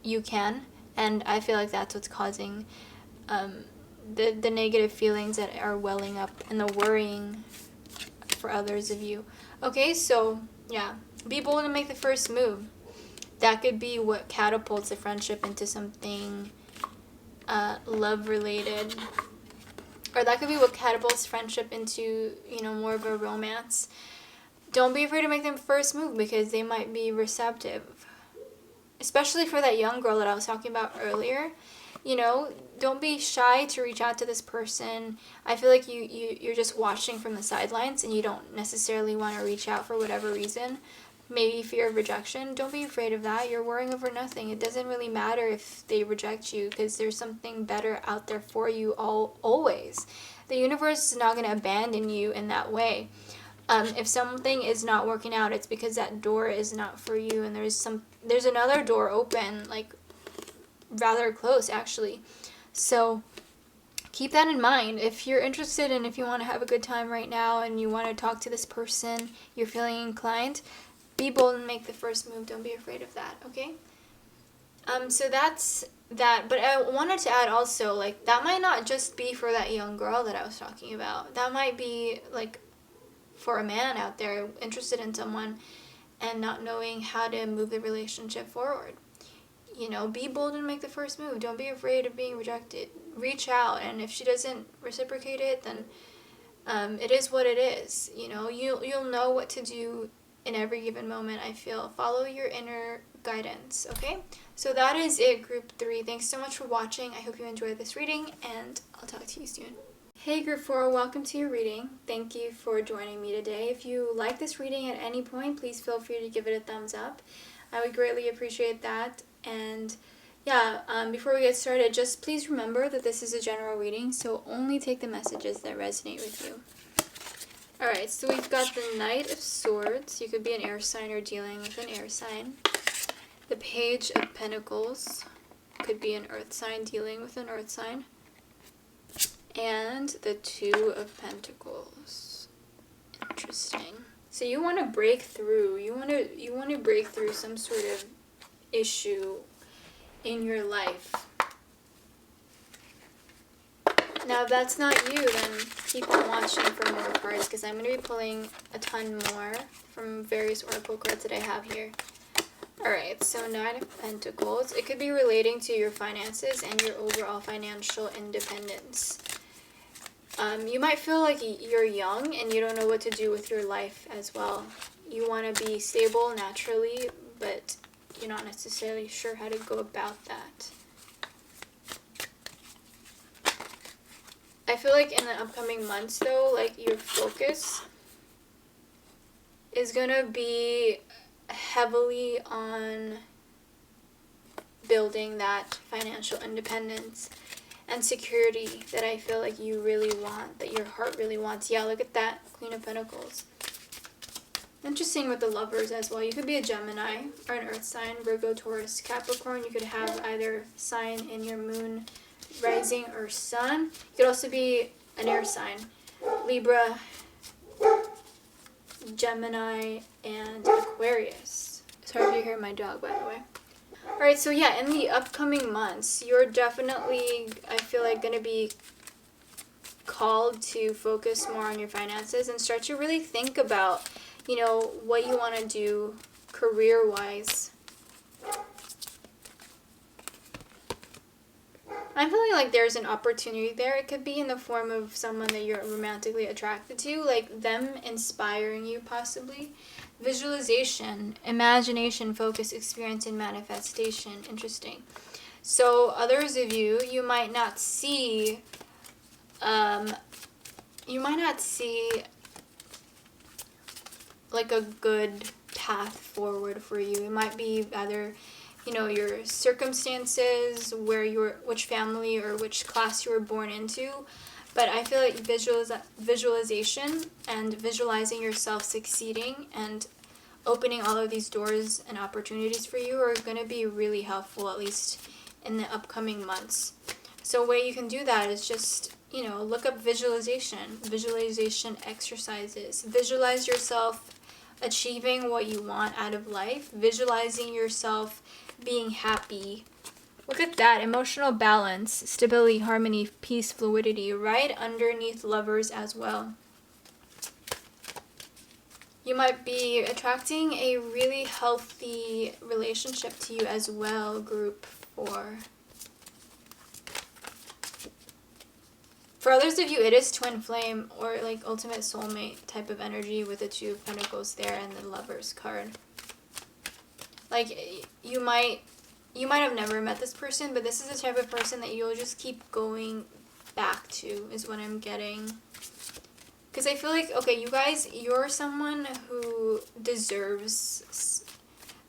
you can, and I feel like that's what's causing the negative feelings that are welling up, and the worrying for others of you. Okay, so yeah, be bold and make the first move. That could be what catapults a friendship into something love related, or that could be what catapults friendship into more of a romance. Don't be afraid to make them first move, because they might be receptive, especially for that young girl that I was talking about earlier. Don't be shy to reach out to this person. I feel like you're just watching from the sidelines, and you don't necessarily want to reach out for whatever reason. maybe fear of rejection. Don't be afraid of that. You're worrying over nothing. It doesn't really matter if they reject you, because there's something better out there for you always. The universe is not going to abandon you in that way. If something is not working out, it's because that door is not for you, and there's another door open, like rather close actually. So keep that in mind. If you're interested and if you want to have a good time right now and you want to talk to this person, you're feeling inclined, be bold and make the first move. Don't be afraid of that, okay? So that's that. But I wanted to add also, like, that might not just be for that young girl that I was talking about. That might be, like, for a man out there interested in someone and not knowing how to move the relationship forward. You know, be bold and make the first move. Don't be afraid of being rejected. Reach out, and if she doesn't reciprocate it, then it is what it is. You know, you'll know what to do in every given moment, I feel. Follow your inner guidance, okay? So that is it, group 3. Thanks so much for watching. I hope you enjoyed this reading, and I'll talk to you soon. Hey group 4, welcome to your reading. Thank you for joining me today. If you like this reading at any point, please feel free to give it a thumbs up. I would greatly appreciate that. And yeah, before we get started, just please remember that this is a general reading, so only take the messages that resonate with you. Alright, so we've got the Knight of Swords. You could be an air sign or dealing with an air sign. The Page of Pentacles. Could be an earth sign dealing with an earth sign. And the Two of Pentacles. Interesting. So you want to break through. You want to break through some sort of issue in your life. Now, if that's not you, then keep on watching for more cards, because I'm going to be pulling a ton more from various oracle cards that I have here. Alright, so Nine of Pentacles. It could be relating to your finances and your overall financial independence. You might feel like you're young and you don't know what to do with your life as well. You want to be stable naturally, but you're not necessarily sure how to go about that. I feel like in the upcoming months, though, like, your focus is gonna be heavily on building that financial independence and security that I feel like you really want, that your heart really wants. Yeah, look at that, Queen of Pentacles. Interesting with the Lovers as well. You could be a Gemini or an earth sign, Virgo, Taurus, Capricorn. You could have either sign in your moon, rising, or sun. You could also be an air sign, Libra, Gemini, and Aquarius. Sorry if you hear my dog, by the way. Alright, so yeah, in the upcoming months, you're definitely, I feel like, going to be called to focus more on your finances and start to really think about, you know, what you want to do career-wise. I'm feeling like there's an opportunity there. It could be in the form of someone that you're romantically attracted to, like them inspiring you possibly. Visualization, imagination, focus, experience, and manifestation. Interesting. So others of you, you might not see like a good path forward for you. It might be either, you know, your circumstances, which family or which class you were born into. But I feel like visualization and visualizing yourself succeeding and opening all of these doors and opportunities for you are going to be really helpful, at least in the upcoming months. So a way you can do that is just, you know, look up visualization exercises. Visualize yourself achieving what you want out of life, visualizing yourself being happy. Look at that, emotional balance, stability, harmony, peace, fluidity, right underneath Lovers as well. You might be attracting a really healthy relationship to you as well, group 4. For others of you, it is twin flame or like ultimate soulmate type of energy with the Two of Pentacles there and the Lovers card. Like, you might have never met this person, but this is the type of person that you'll just keep going back to, is what I'm getting. Because I feel like, okay, you guys, you're someone who deserves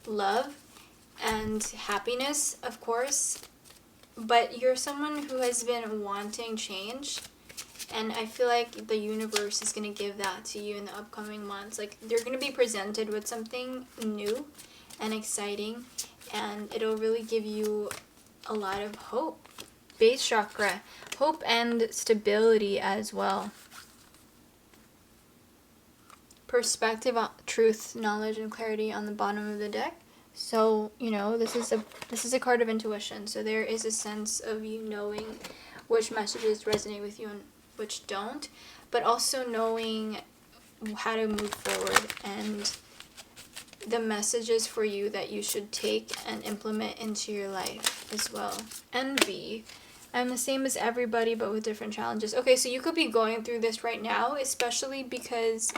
love and happiness, of course, but you're someone who has been wanting change, and I feel like the universe is going to give that to you in the upcoming months. Like, you're going to be presented with something new and exciting, and it'll really give you a lot of hope. Base chakra, hope and stability as well. Perspective, truth, knowledge, and clarity on the bottom of the deck. So, you know, this is a card of intuition. So there is a sense of you knowing which messages resonate with you and which don't, but also knowing how to move forward and the messages for you that you should take and implement into your life as well. Envy. I'm the same as everybody, but with different challenges. Okay, so you could be going through this right now, especially because,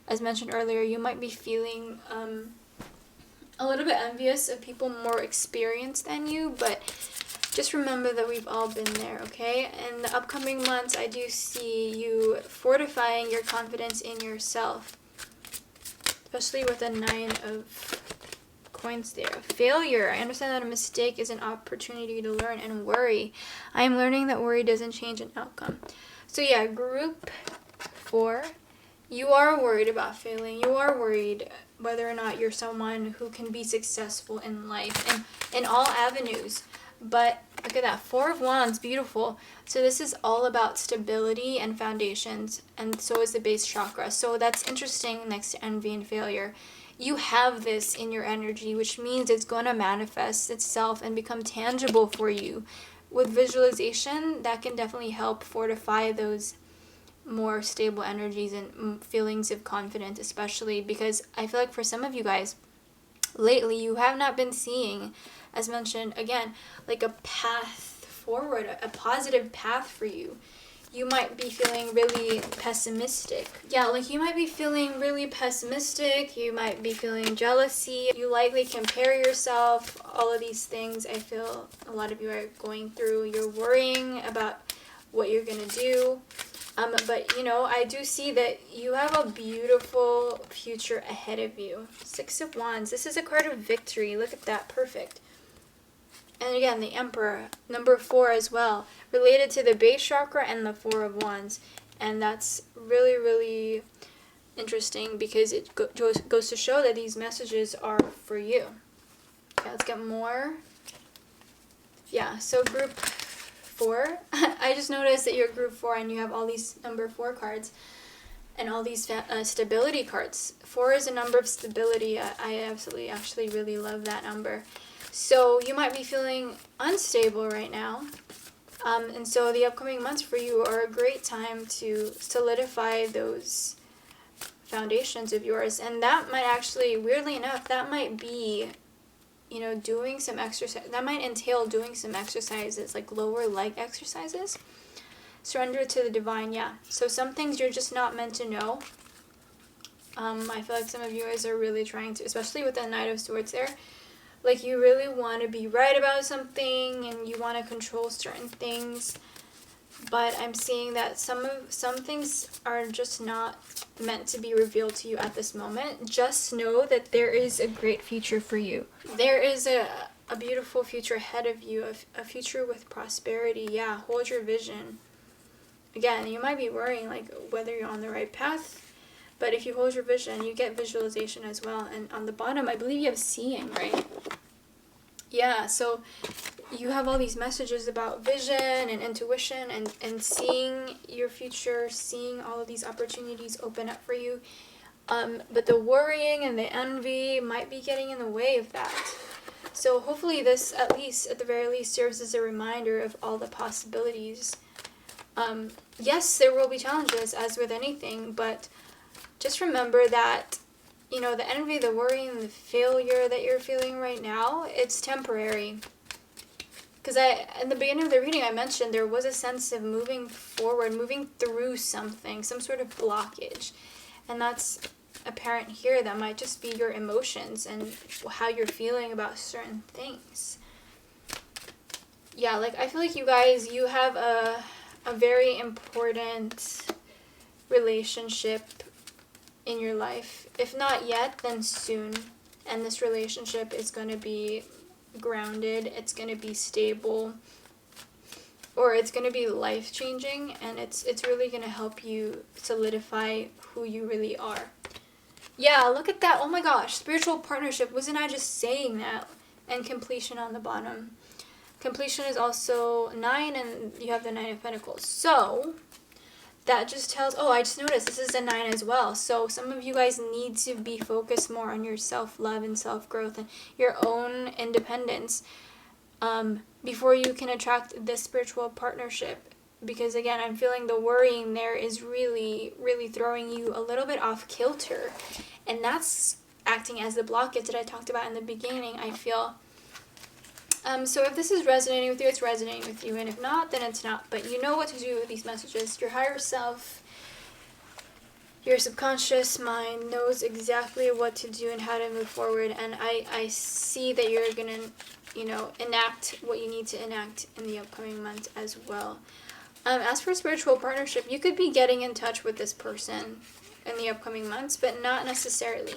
as mentioned earlier, you might be feeling a little bit envious of people more experienced than you, but just remember that we've all been there, okay? In the upcoming months, I do see you fortifying your confidence in yourself, especially with the 9 of coins there. Failure. I understand that a mistake is an opportunity to learn, and worry. I am learning that worry doesn't change an outcome. So yeah, group 4. You are worried about failing. You are worried whether or not you're someone who can be successful in life and in all avenues. But look at that, 4 of Wands, beautiful. So this is all about stability and foundations, and so is the base chakra. So that's interesting next to envy and failure. You have this in your energy, which means it's going to manifest itself and become tangible for you. With visualization, that can definitely help fortify those more stable energies and feelings of confidence, especially because I feel like for some of you guys, lately you have not been seeing, as mentioned again, like a path forward, a positive path for you. You might be feeling really pessimistic. Yeah, like you might be feeling really pessimistic. You might be feeling jealousy. You likely compare yourself. All of these things I feel a lot of you are going through. You're worrying about what you're going to do. But, you know, I do see that you have a beautiful future ahead of you. 6 of Wands. This is a card of victory. Look at that. Perfect. And again, the Emperor, number 4 as well, related to the base chakra and the 4 of Wands. And that's really, really interesting because it goes to show that these messages are for you. Okay, let's get more. Yeah, so group 4. I just noticed that you're group 4 and you have all these number 4 cards and all these stability cards. 4 is a number of stability. I absolutely actually really love that number. So you might be feeling unstable right now. And so the upcoming months for you are a great time to solidify those foundations of yours. And that might actually, weirdly enough, that might be, you know, doing some exercise. That might entail doing some exercises, like lower leg exercises. Surrender to the divine, yeah. So some things you're just not meant to know. I feel like some of you guys are really trying to, especially with the Knight of Swords there, like you really want to be right about something and you want to control certain things. But I'm seeing that some things are just not meant to be revealed to you at this moment. Just know that there is a great future for you. There is a beautiful future ahead of you, a future with prosperity. Yeah, hold your vision. Again, you might be worrying like whether you're on the right path, but if you hold your vision, you get visualization as well. And on the bottom, I believe you have seeing, right? Yeah, so you have all these messages about vision and intuition and seeing your future, seeing all of these opportunities open up for you. But the worrying and the envy might be getting in the way of that. So hopefully this, at the very least, serves as a reminder of all the possibilities. Yes, there will be challenges, as with anything, but just remember that, you know, the envy, the worry, and the failure that you're feeling right now, it's temporary. Because in the beginning of the reading, I mentioned there was a sense of moving forward, moving through something, some sort of blockage. And that's apparent here. That might just be your emotions and how you're feeling about certain things. Yeah, like I feel like you guys, you have a very important relationship in your life. If not yet, then soon. And this relationship is going to be grounded, it's going to be stable, or it's going to be life-changing, and it's really going to help you solidify who you really are. Yeah, look at that. Oh my gosh, spiritual partnership. Wasn't I just saying that? And completion on the bottom. Completion is also 9, and you have the 9 of Pentacles. So that just tells, oh, I just noticed this is a 9 as well. So some of you guys need to be focused more on your self-love and self-growth and your own independence before you can attract this spiritual partnership. Because again, I'm feeling the worrying there is really, really throwing you a little bit off kilter. And that's acting as the blockage that I talked about in the beginning, I feel. So if this is resonating with you, it's resonating with you. And if not, then it's not. But you know what to do with these messages. Your higher self, your subconscious mind knows exactly what to do and how to move forward. And I see that you're going to, enact what you need to enact in the upcoming months as well. As for spiritual partnership, you could be getting in touch with this person in the upcoming months, but not necessarily.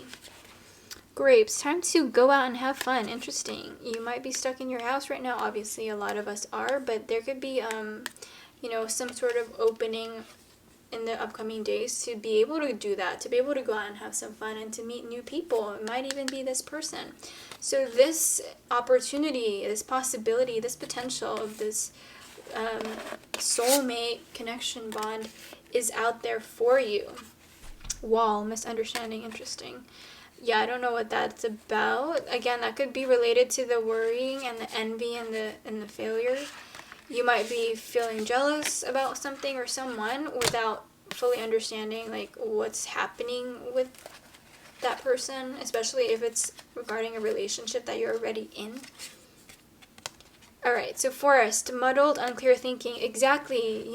Grapes, time to go out and have fun. Interesting. You might be stuck in your house right now. Obviously, a lot of us are, but there could be, some sort of opening in the upcoming days to be able to do that, to be able to go out and have some fun and to meet new people. It might even be this person. So this opportunity, this possibility, this potential of this soulmate connection bond is out there for you. Wall, misunderstanding, interesting. Yeah, I don't know what that's about. Again, that could be related to the worrying and the envy and the failure. You might be feeling jealous about something or someone without fully understanding like what's happening with that person, especially if it's regarding a relationship that you're already in. Alright, so Forest, muddled, unclear thinking. Exactly,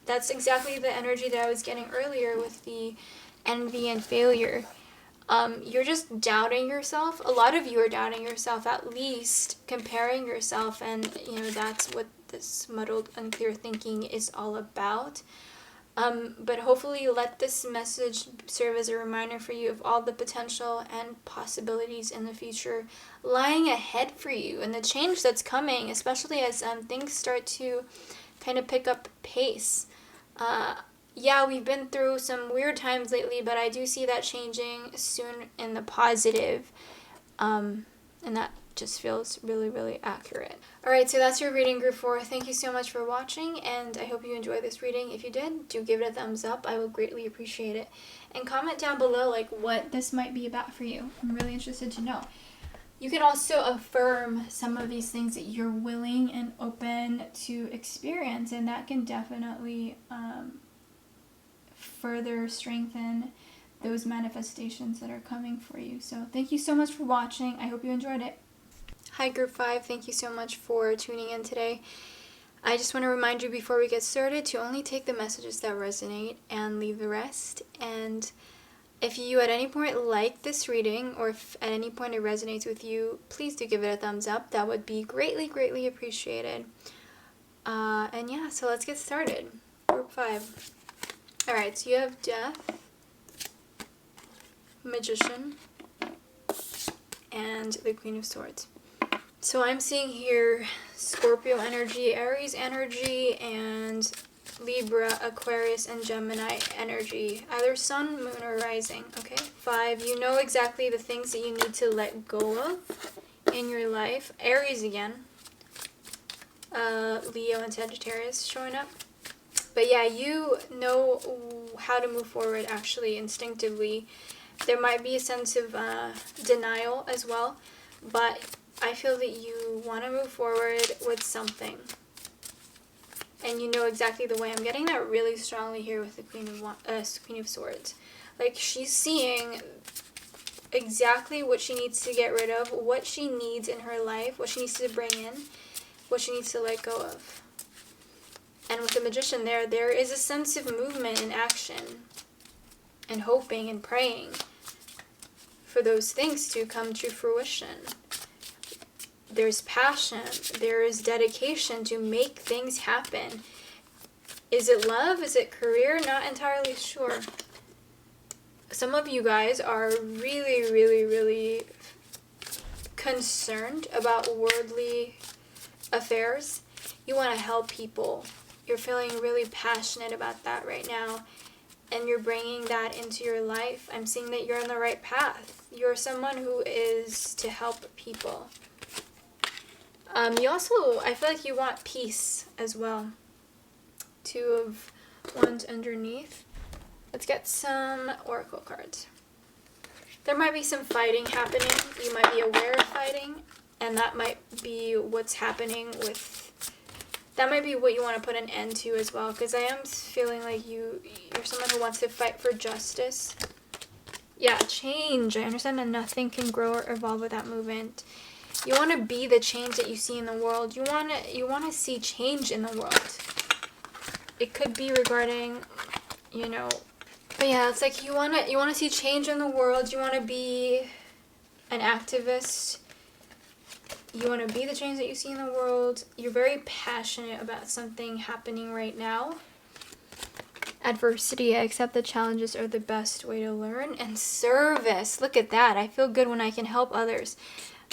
that's exactly the energy that I was getting earlier with the envy and failure. You're just doubting yourself. A lot of you are doubting yourself, at least comparing yourself, and that's what this muddled, unclear thinking is all about. But hopefully let this message serve as a reminder for you of all the potential and possibilities in the future lying ahead for you and the change that's coming, especially as things start to kind of pick up pace. Yeah, we've been through some weird times lately, but I do see that changing soon in the positive. And that just feels really, really accurate. Alright, so that's your reading, group 4. Thank you so much for watching, and I hope you enjoyed this reading. If you did, do give it a thumbs up. I will greatly appreciate it. And comment down below what this might be about for you. I'm really interested to know. You can also affirm some of these things that you're willing and open to experience, and that can definitely further strengthen those manifestations that are coming for you. So thank you so much for watching. I hope you enjoyed it. Hi group 5, thank you so much for tuning in today. I just want to remind you before we get started to only take the messages that resonate and leave the rest. And if you at any point like this reading, or if at any point it resonates with you, please do give it a thumbs up. That would be greatly, greatly appreciated. And yeah, so let's get started. Group 5. Alright, so you have Death, Magician, and the Queen of Swords. So I'm seeing here Scorpio energy, Aries energy, and Libra, Aquarius, and Gemini energy. Either Sun, Moon, or Rising, okay? 5, you know exactly the things that you need to let go of in your life. Aries again. Leo and Sagittarius showing up. But yeah, you know how to move forward actually instinctively. There might be a sense of denial as well, but I feel that you want to move forward with something. And you know exactly the way. I'm getting that really strongly here with the Queen of Swords. Like, she's seeing exactly what she needs to get rid of, what she needs in her life, what she needs to bring in, what she needs to let go of. And with the Magician there is a sense of movement and action and hoping and praying for those things to come to fruition. There's passion, there is dedication to make things happen. Is it love? Is it career? Not entirely sure. Some of you guys are really, really, really concerned about worldly affairs. You want to help people. You're feeling really passionate about that right now, and you're bringing that into your life. I'm seeing that you're on the right path. You're someone who is to help people. You also, I feel like you want peace as well. 2 of Wands underneath. Let's get some oracle cards. There might be some fighting happening. You might be aware of fighting, and that might be what's happening with... That might be what you want to put an end to as well, because I am feeling like you're someone who wants to fight for justice. Yeah, change. I understand that nothing can grow or evolve without movement. You want to be the change that you see in the world. You want to see change in the world. It could be regarding, but yeah, it's like you want to see change in the world. You want to be an activist. You want to be the change that you see in the world. You're very passionate about something happening right now. Adversity, I accept the challenges are the best way to learn. And service, look at that. I feel good when I can help others.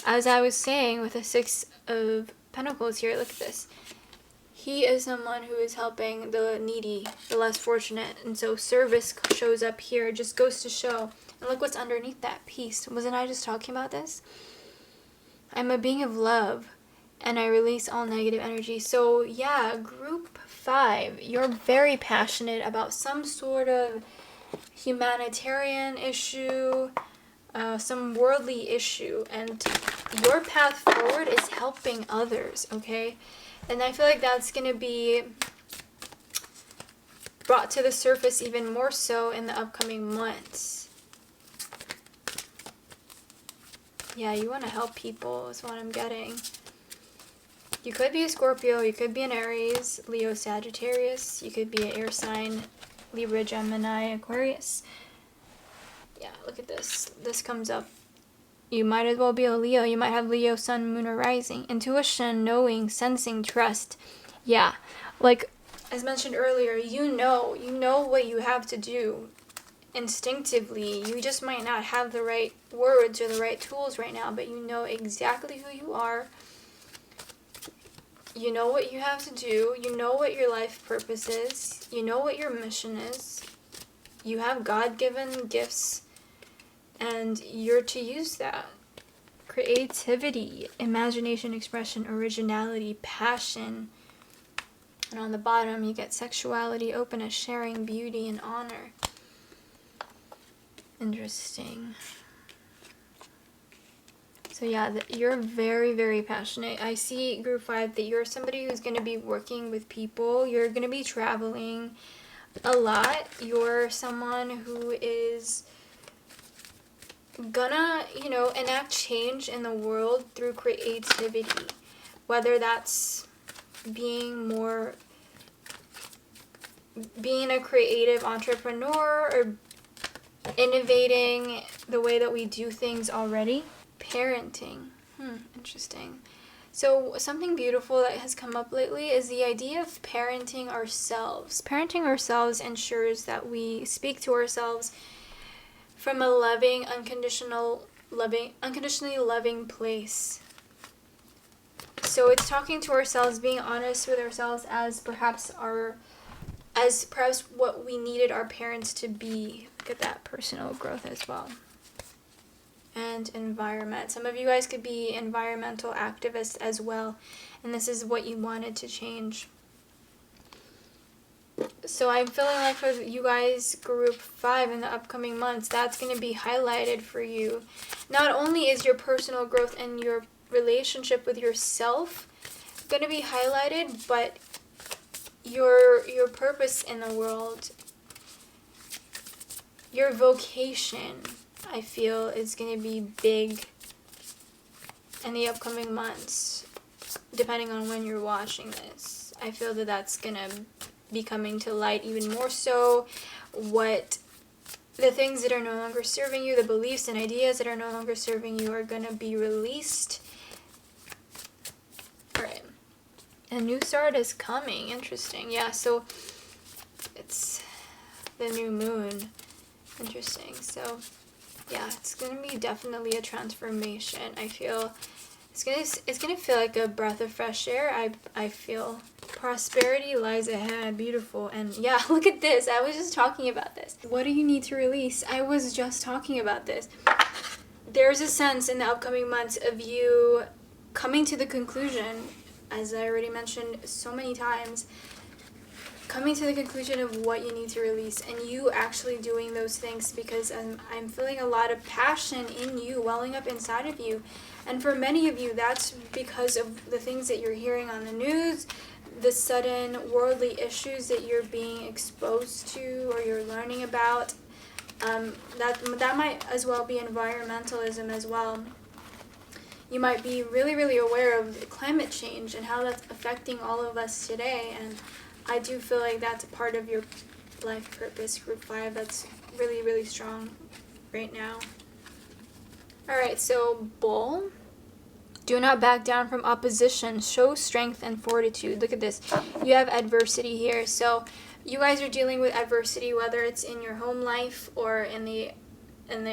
As I was saying with the 6 of Pentacles here, look at this. He is someone who is helping the needy, the less fortunate. And so service shows up here. It just goes to show. And look what's underneath that peace. Wasn't I just talking about this? I'm a being of love, and I release all negative energy. So yeah, group 5, you're very passionate about some sort of humanitarian issue, some worldly issue, and your path forward is helping others, okay? And I feel like that's going to be brought to the surface even more so in the upcoming months. Yeah, you want to help people is what I'm getting. You could be a Scorpio, you could be an Aries, Leo, Sagittarius, you could be an air sign, Libra, Gemini, Aquarius. Yeah, look at this. This comes up. You might as well be a Leo. You might have Leo, Sun, Moon, or Rising. Intuition, knowing, sensing, trust. Yeah, like as mentioned earlier, you know what you have to do instinctively. You just might not have the right words or the right tools right now, but you know exactly who you are. You know what you have to do. You know what your life purpose is. You know what your mission is. You have God-given gifts, and you're to use that. Creativity, imagination, expression, originality, passion. And on the bottom, you get sexuality, openness, sharing, beauty, and honor. Interesting. So yeah, you're very, very passionate. I see group 5 that you're somebody who's going to be working with people. You're going to be traveling a lot. You're someone who is gonna, enact change in the world through creativity. Whether that's being a creative entrepreneur or innovating the way that we do things already. Parenting. Interesting. So something beautiful that has come up lately is the idea of parenting ourselves. Parenting ourselves ensures that we speak to ourselves from a loving, unconditionally loving place. So it's talking to ourselves, being honest with ourselves as perhaps what we needed our parents to be. Look at that personal growth as well. And environment. Some of you guys could be environmental activists as well, and this is what you wanted to change. So I'm feeling like for you guys, group 5 in the upcoming months, that's going to be highlighted for you. Not only is your personal growth and your relationship with yourself going to be highlighted, but your purpose in the world, your vocation, I feel, is going to be big in the upcoming months, depending on when you're watching this. I feel that that's going to be coming to light even more so. What the things that are no longer serving you, the beliefs and ideas that are no longer serving you are going to be released. Alright. A new start is coming. Interesting. Yeah, so it's the new moon. Interesting. So yeah, it's gonna be definitely a transformation. I feel it's gonna feel like a breath of fresh air. I feel prosperity lies ahead. Beautiful. And yeah, look at this. I was just talking about this. What do you need to release? I was just talking about this. There's a sense in the upcoming months of you coming to the conclusion, as I already mentioned so many times, coming to the conclusion of what you need to release, and you actually doing those things, because I'm feeling a lot of passion in you welling up inside of you. And for many of you, that's because of the things that you're hearing on the news, the sudden worldly issues that you're being exposed to or you're learning about. That might as well be environmentalism as well. You might be really, really aware of climate change and how that's affecting all of us today. And I do feel like that's a part of your life purpose, group 5, that's really, really strong right now. Alright, so Bull. Do not back down from opposition. Show strength and fortitude. Look at this. You have adversity here. So you guys are dealing with adversity, whether it's in your home life or in the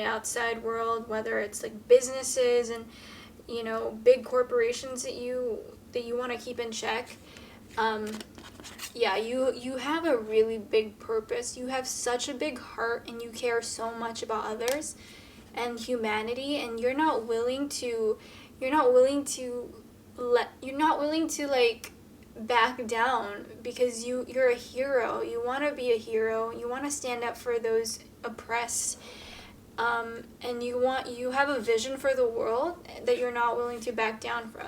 outside world, whether it's like businesses and, you know, big corporations that you want to keep in check. Yeah, you have a really big purpose. You have such a big heart and you care so much about others and humanity, and you're not willing to like back down, because you're a hero. You want to be a hero. You want to stand up for those oppressed, and you have a vision for the world that you're not willing to back down from.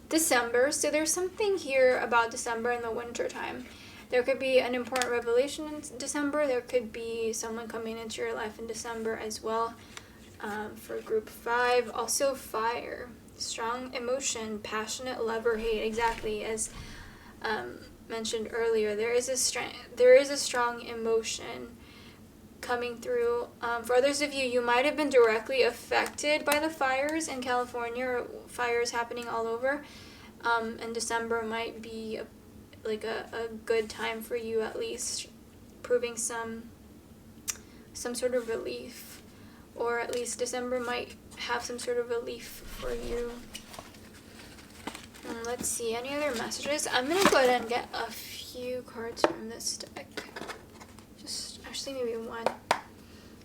December. So there's something here about December in the winter time. There could be an important revelation in December. There could be someone coming into your life in December as well. For group 5, also fire, strong emotion, passionate love or hate. Exactly as mentioned earlier, there is a strong emotion coming through. For others of you, you might have been directly affected by the fires in California, or fires happening all over. And December might be a good time for you, at least proving some sort of relief, or at least December might have some sort of relief for you. Let's see, any other messages? I'm gonna go ahead and get a few cards from this deck. Just actually maybe one.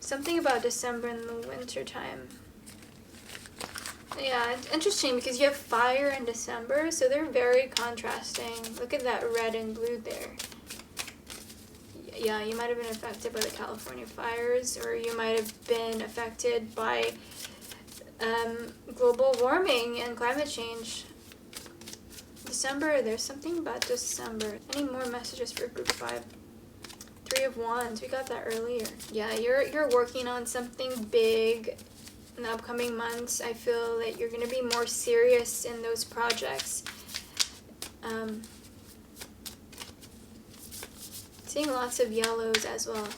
Something about December in the winter time. Yeah, it's interesting because you have fire in December, so they're very contrasting. Look at that red and blue there. Yeah, you might have been affected by the California fires, or you might have been affected by global warming and climate change. December, there's something about December. Any more messages for group 5? 3 of Wands, we got that earlier. Yeah, you're working on something big in the upcoming months. I feel that you're going to be more serious in those projects. Seeing lots of yellows as well.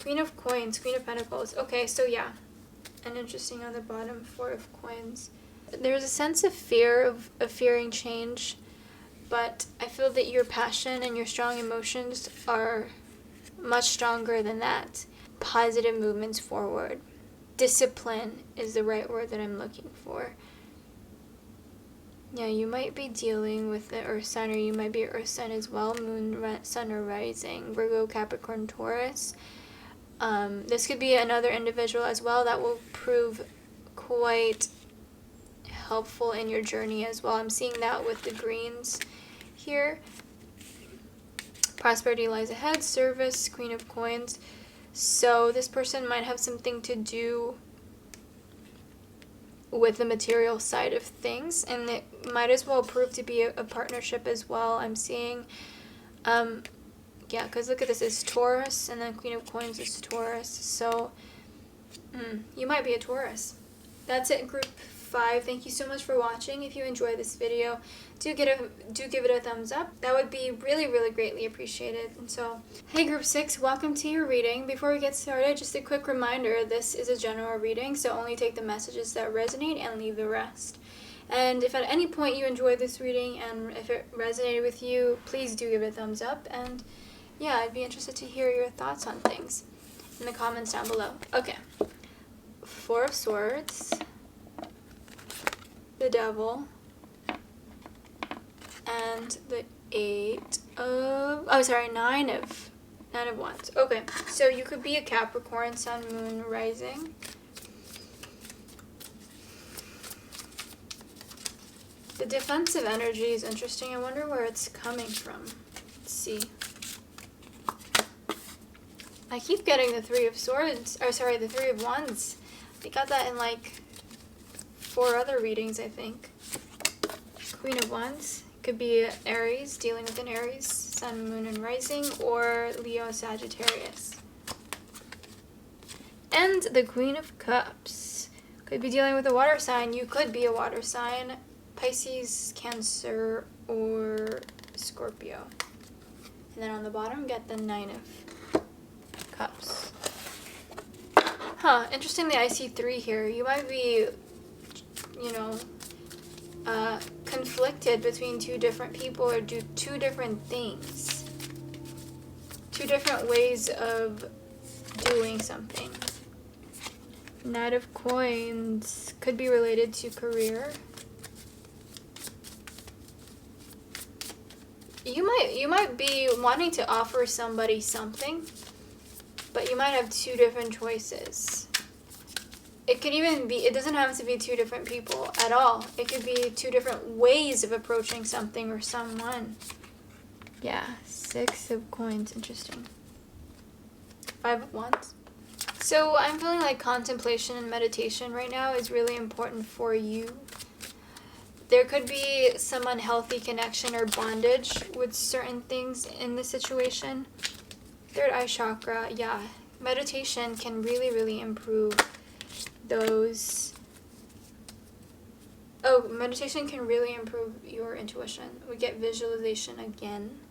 Queen of Coins, Queen of Pentacles. Okay, so yeah. And interesting on the bottom, 4 of Coins. There's a sense of fear, of fearing change, but I feel that your passion and your strong emotions are much stronger than that. Positive movements forward. Discipline is the right word that I'm looking for. Yeah, you might be dealing with the Earth sign, or you might be Earth sign as well. Moon, Sun, or Rising. Virgo, Capricorn, Taurus. This could be another individual as well that will prove quite helpful in your journey as well. I'm seeing that with the greens here. Prosperity lies ahead. Service, Queen of Coins. So this person might have something to do with the material side of things, and it might as well prove to be a partnership as well. I'm seeing, yeah, because look at this, it's Taurus, and then Queen of Coins is Taurus, so you might be a Taurus. That's it, group 5. Thank you so much for watching. If you enjoyed this video, do give it a thumbs up. That would be really, really greatly appreciated. And so, hey group 6, welcome to your reading. Before we get started, just a quick reminder, this is a general reading, so only take the messages that resonate and leave the rest. And if at any point you enjoyed this reading and if it resonated with you, please do give it a thumbs up. And yeah, I'd be interested to hear your thoughts on things in the comments down below. Okay. Four of Swords, the Devil, and the Nine of Wands. Okay, so you could be a Capricorn, Sun, Moon, Rising. The defensive energy is interesting. I wonder where it's coming from. Let's see. I keep getting the Three of Swords, the Three of Wands. I got that in like 4 other readings, I think. Queen of Wands. Could be Aries, dealing with an Aries, Sun, Moon, and Rising, or Leo, Sagittarius. And the Queen of Cups. Could be dealing with a water sign. You could be a water sign. Pisces, Cancer, or Scorpio. And then on the bottom, get the Nine of Cups. Huh, interestingly, I see 3 here. You might be, conflicted between 2 different people or do 2 different things. 2 different ways of doing something. Knight of Coins could be related to career. You might be wanting to offer somebody something, but you might have 2 different choices. It could even be, it doesn't have to be 2 different people at all. It could be 2 different ways of approaching something or someone. Yeah, 6 of Coins, interesting. 5 of Wands. So I'm feeling like contemplation and meditation right now is really important for you. There could be some unhealthy connection or bondage with certain things in the situation. 3rd eye chakra, yeah. Meditation can really, really improve those. Oh, meditation can really improve your intuition. We get visualization again.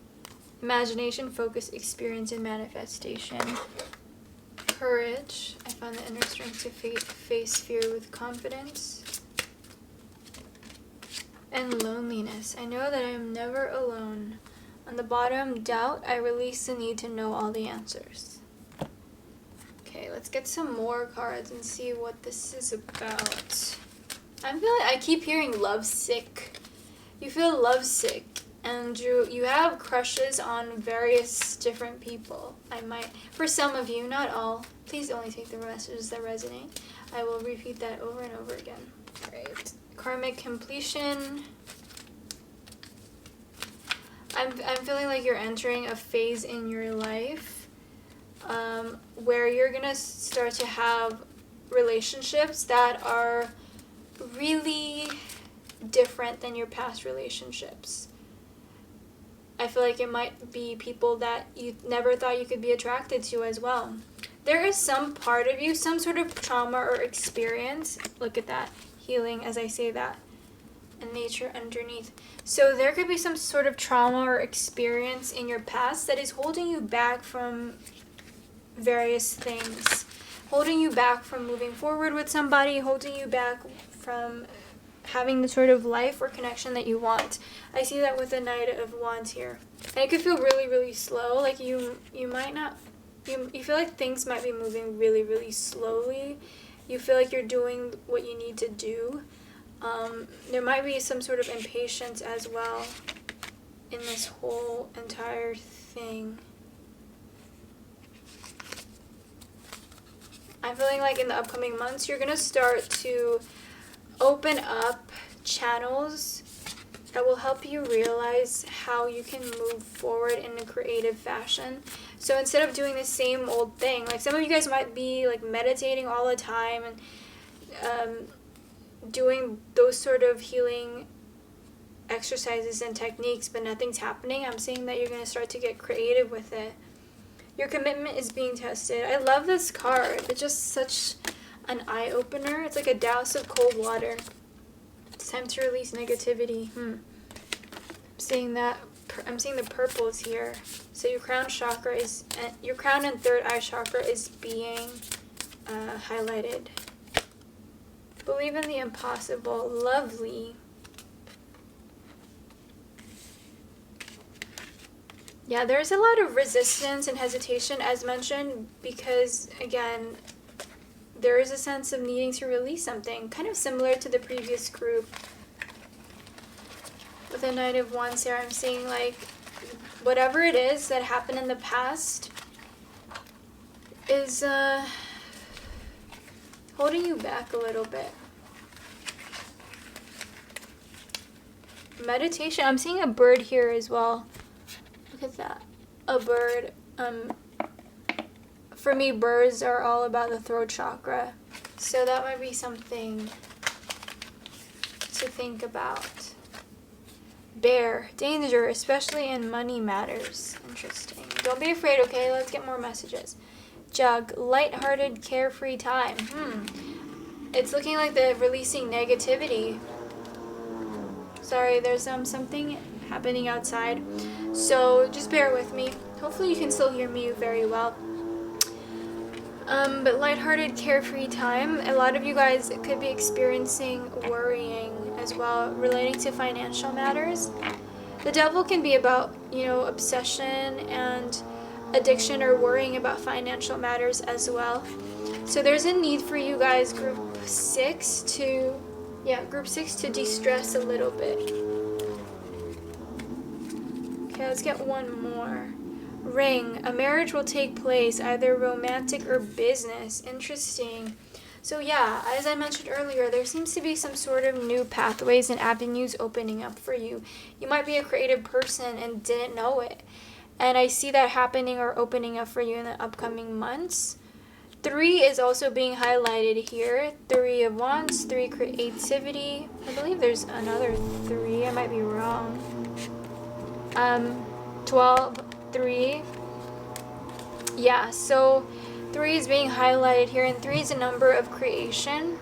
Imagination, focus, experience, and manifestation. Courage. I find the inner strength to face fear with confidence. And loneliness. I know that I am never alone. On the bottom, doubt. I release the need to know all the answers. Okay, let's get some more cards and see what this is about. I keep hearing lovesick. You feel lovesick, and you have crushes on various different people. For some of you, not all. Please only take the messages that resonate. I will repeat that over and over again. All right. Karmic completion. I'm feeling like you're entering a phase in your life where you're gonna start to have relationships that are really different than your past relationships. I feel like it might be people that you never thought you could be attracted to as well. There is some part of you, some sort of trauma or experience. Look at that. Healing as I say that. And nature underneath. So there could be some sort of trauma or experience in your past that is holding you back from various things. Holding you back from moving forward with somebody, holding you back from having the sort of life or connection that you want. I see that with the Knight of Wands here. And it could feel really, really slow. Like you might not, you feel like things might be moving really, really slowly. You feel like you're doing what you need to do. There might be some sort of impatience as well in this whole entire thing. I'm feeling like in the upcoming months, you're going to start to open up channels that will help you realize how you can move forward in a creative fashion. So instead of doing the same old thing, like some of you guys might be like meditating all the time and doing those sort of healing exercises and techniques, but nothing's happening. I'm seeing that you're going to start to get creative with it. Your commitment is being tested. I love this card. It's just such an eye-opener. It's like a douse of cold water. It's time to release negativity. I'm seeing that. I'm seeing the purples here. So your crown chakra is, your crown and 3rd eye chakra is being highlighted. Believe in the impossible. Lovely. Yeah, there's a lot of resistance and hesitation, as mentioned, because, again, there is a sense of needing to release something, kind of similar to the previous group. With the Knight of Wands here, I'm seeing, like, whatever it is that happened in the past is holding you back a little bit. Meditation. I'm seeing a bird here as well. Look at that. A bird. For me, birds are all about the throat chakra. So that might be something to think about. Bear. Danger, especially in money matters. Interesting. Don't be afraid, okay? Let's get more messages. Jug. Light-hearted, carefree time. It's looking like they're releasing negativity. Sorry, there's something happening outside. So just bear with me. Hopefully you can still hear me very well. But lighthearted, carefree time. A lot of you guys could be experiencing worrying as well, relating to financial matters. The devil can be about, obsession and addiction or worrying about financial matters as well. So there's a need for you guys, group 6, to de-stress a little bit. Okay, let's get one more. Ring. A marriage will take place, either romantic or business. Interesting. So yeah, as I mentioned earlier, there seems to be some sort of new pathways and avenues opening up for you. You might be a creative person and didn't know it. And I see that happening or opening up for you in the upcoming months. 3 is also being highlighted here. 3 of Wands, 3 creativity. I believe there's another 3. I might be wrong. 12, 3. Yeah, so 3 is being highlighted here, and 3 is a number of creation.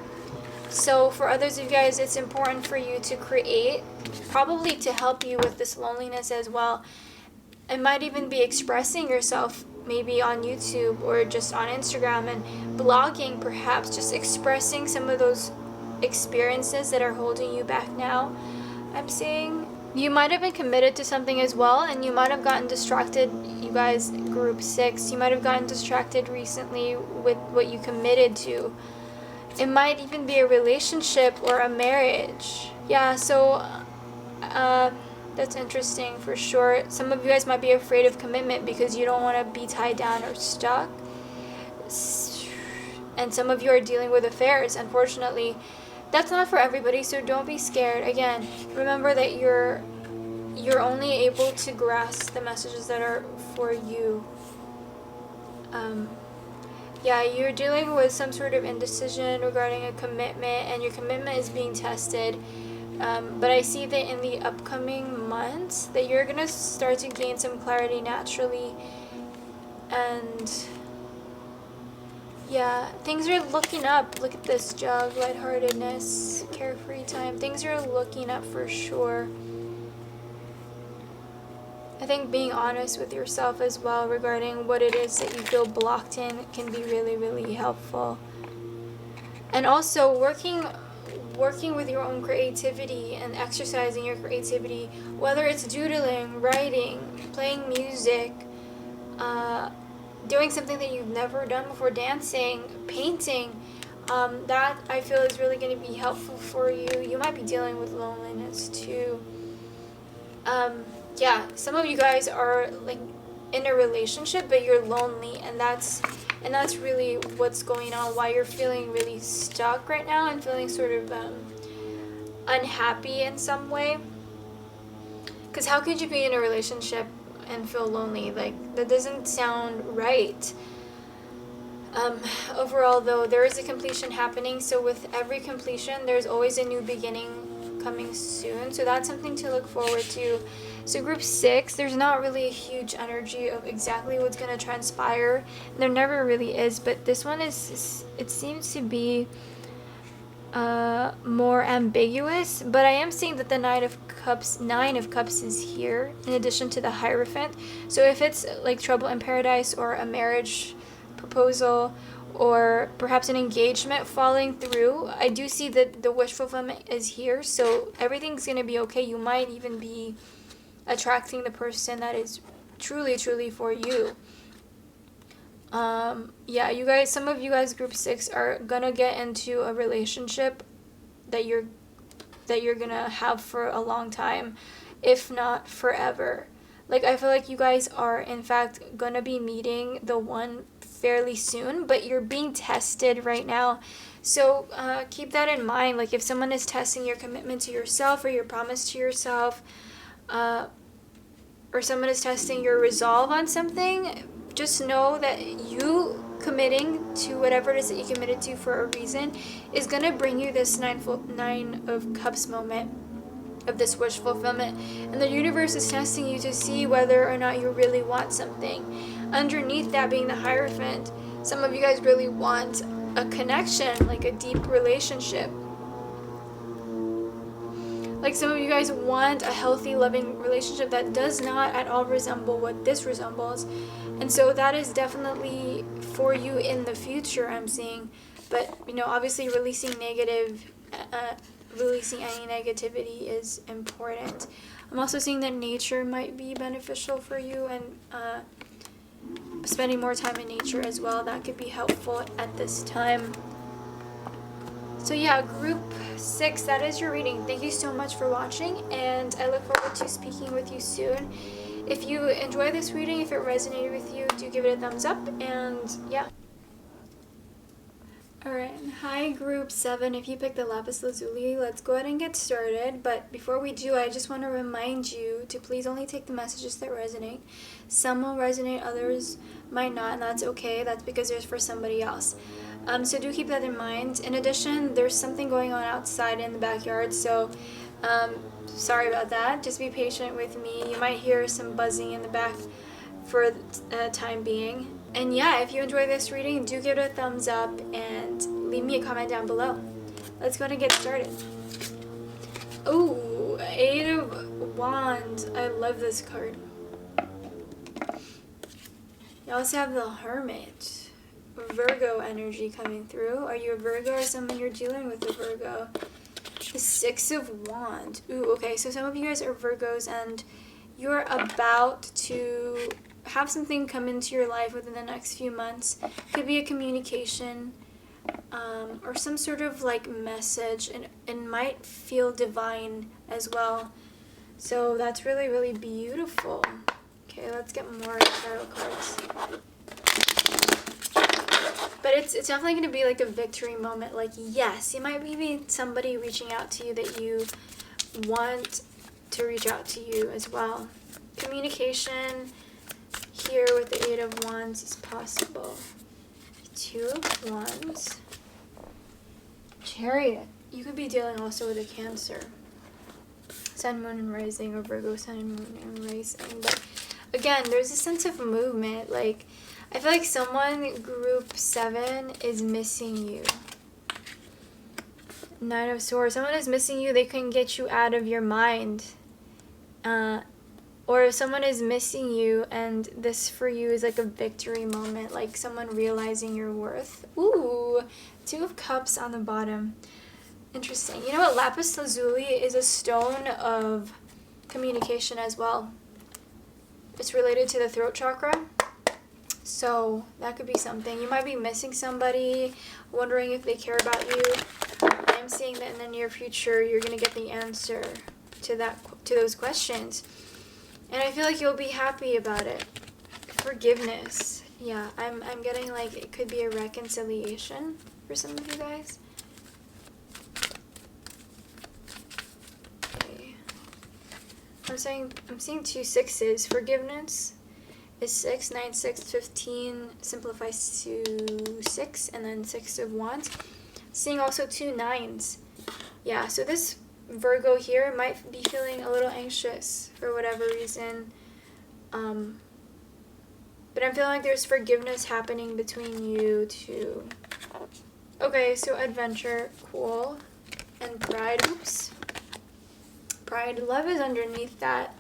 So for others of you guys, it's important for you to create, probably to help you with this loneliness as well. It might even be expressing yourself maybe on YouTube or just on Instagram, and blogging perhaps, just expressing some of those experiences that are holding you back now. I'm saying you might have been committed to something as well, and you might have gotten distracted, you guys, group 6. You might have gotten distracted recently with what you committed to. It might even be a relationship or a marriage. Yeah, so that's interesting for sure. Some of you guys might be afraid of commitment because you don't want to be tied down or stuck. And some of you are dealing with affairs, unfortunately. That's not for everybody, so don't be scared. Again, remember that you're only able to grasp the messages that are for you. Yeah, you're dealing with some sort of indecision regarding a commitment, and your commitment is being tested. But I see that in the upcoming months that you're going to start to gain some clarity naturally. And yeah, things are looking up. Look at this, Jug, lightheartedness, carefree time. Things are looking up for sure. I think being honest with yourself as well regarding what it is that you feel blocked in can be really, really helpful. And also working with your own creativity and exercising your creativity, whether it's doodling, writing, playing music, doing something that you've never done before, dancing, painting, that I feel is really going to be helpful for you. You might be dealing with loneliness too. Yeah, some of you guys are like in a relationship, but you're lonely, and that's really what's going on, why you're feeling really stuck right now and feeling sort of unhappy in some way. Because how could you be in a relationship and feel lonely? Like, that doesn't sound right. Overall, though, there is a completion happening, so with every completion, there's always a new beginning coming soon, so that's something to look forward to. So group 6, there's not really a huge energy of exactly what's going to transpire. There never really is, but this one it seems to be more ambiguous. But I am seeing that the Nine of Cups is here in addition to the Hierophant. So if it's like trouble in paradise or a marriage proposal or perhaps an engagement falling through, I do see that the wish fulfillment is here, so everything's going to be okay. You might even be attracting the person that is truly for you. Yeah, you guys, some of you guys, group 6, are gonna get into a relationship that you're gonna have for a long time, if not forever. Like, I feel like you guys are, in fact, gonna be meeting the one fairly soon, but you're being tested right now. So keep that in mind. Like, if someone is testing your commitment to yourself or your promise to yourself, or someone is testing your resolve on something, just know that you committing to whatever it is that you committed to for a reason is going to bring you this nine of cups moment of this wish fulfillment. And the universe is testing you to see whether or not you really want something. Underneath that being the Hierophant, some of you guys really want a connection, like a deep relationship. Like, some of you guys want a healthy, loving relationship that does not at all resemble what this resembles. And so that is definitely for you in the future, I'm seeing. But, obviously releasing any negativity is important. I'm also seeing that nature might be beneficial for you, and spending more time in nature as well. That could be helpful at this time. So yeah, group 6, that is your reading. Thank you so much for watching, and I look forward to speaking with you soon. If you enjoy this reading, if it resonated with you, do give it a thumbs up, and yeah. Alright, hi group 7. If you picked the lapis lazuli, let's go ahead and get started. But before we do, I just want to remind you to please only take the messages that resonate. Some will resonate, others might not, and that's okay. That's because there's for somebody else. So do keep that in mind. In addition, there's something going on outside in the backyard, so sorry about that. Just be patient with me. You might hear some buzzing in the back for the time being. And yeah, if you enjoy this reading, do give it a thumbs up and leave me a comment down below. Let's go ahead and get started. Ooh, 8 of Wands. I love this card. You also have the Hermit. Virgo energy coming through. Are you a Virgo or someone you're dealing with a Virgo? The 6 of Wands. Ooh, okay, so some of you guys are Virgos and you're about to have something come into your life within the next few months. Could be a communication or some sort of like message, and it might feel divine as well. So that's really, really beautiful. Okay, let's get more tarot cards. But it's definitely going to be like a victory moment. Like, yes, you might be somebody reaching out to you that you want to reach out to you as well. Communication here with the 8 of Wands is possible. 2 of Wands. Chariot. You could be dealing also with a Cancer. Sun, Moon, and Rising, or Virgo, Sun, Moon, and Rising. But again, there's a sense of movement. Like, I feel like someone, group 7, is missing you. 9 of Swords. Someone is missing you. They can get you out of your mind. Or if someone is missing you and this for you is like a victory moment, like someone realizing your worth. Ooh, 2 of Cups on the bottom. Interesting. You know what? Lapis lazuli is a stone of communication as well. It's related to the throat chakra. So that could be something. You might be missing somebody, wondering if they care about you. I'm seeing that in the near future, you're going to get the answer to those questions. And I feel like you'll be happy about it. Forgiveness. Yeah, I'm getting like it could be a reconciliation for some of you guys. Okay. I'm seeing 2 6s. Forgiveness is 6, 9, 6, 15 simplifies to 6, and then 6 of Wands. Seeing also 2 9s. Yeah, so this Virgo here might be feeling a little anxious for whatever reason. But I'm feeling like there's forgiveness happening between you two. Okay, so adventure, cool. And pride, oops. Pride, love is underneath that.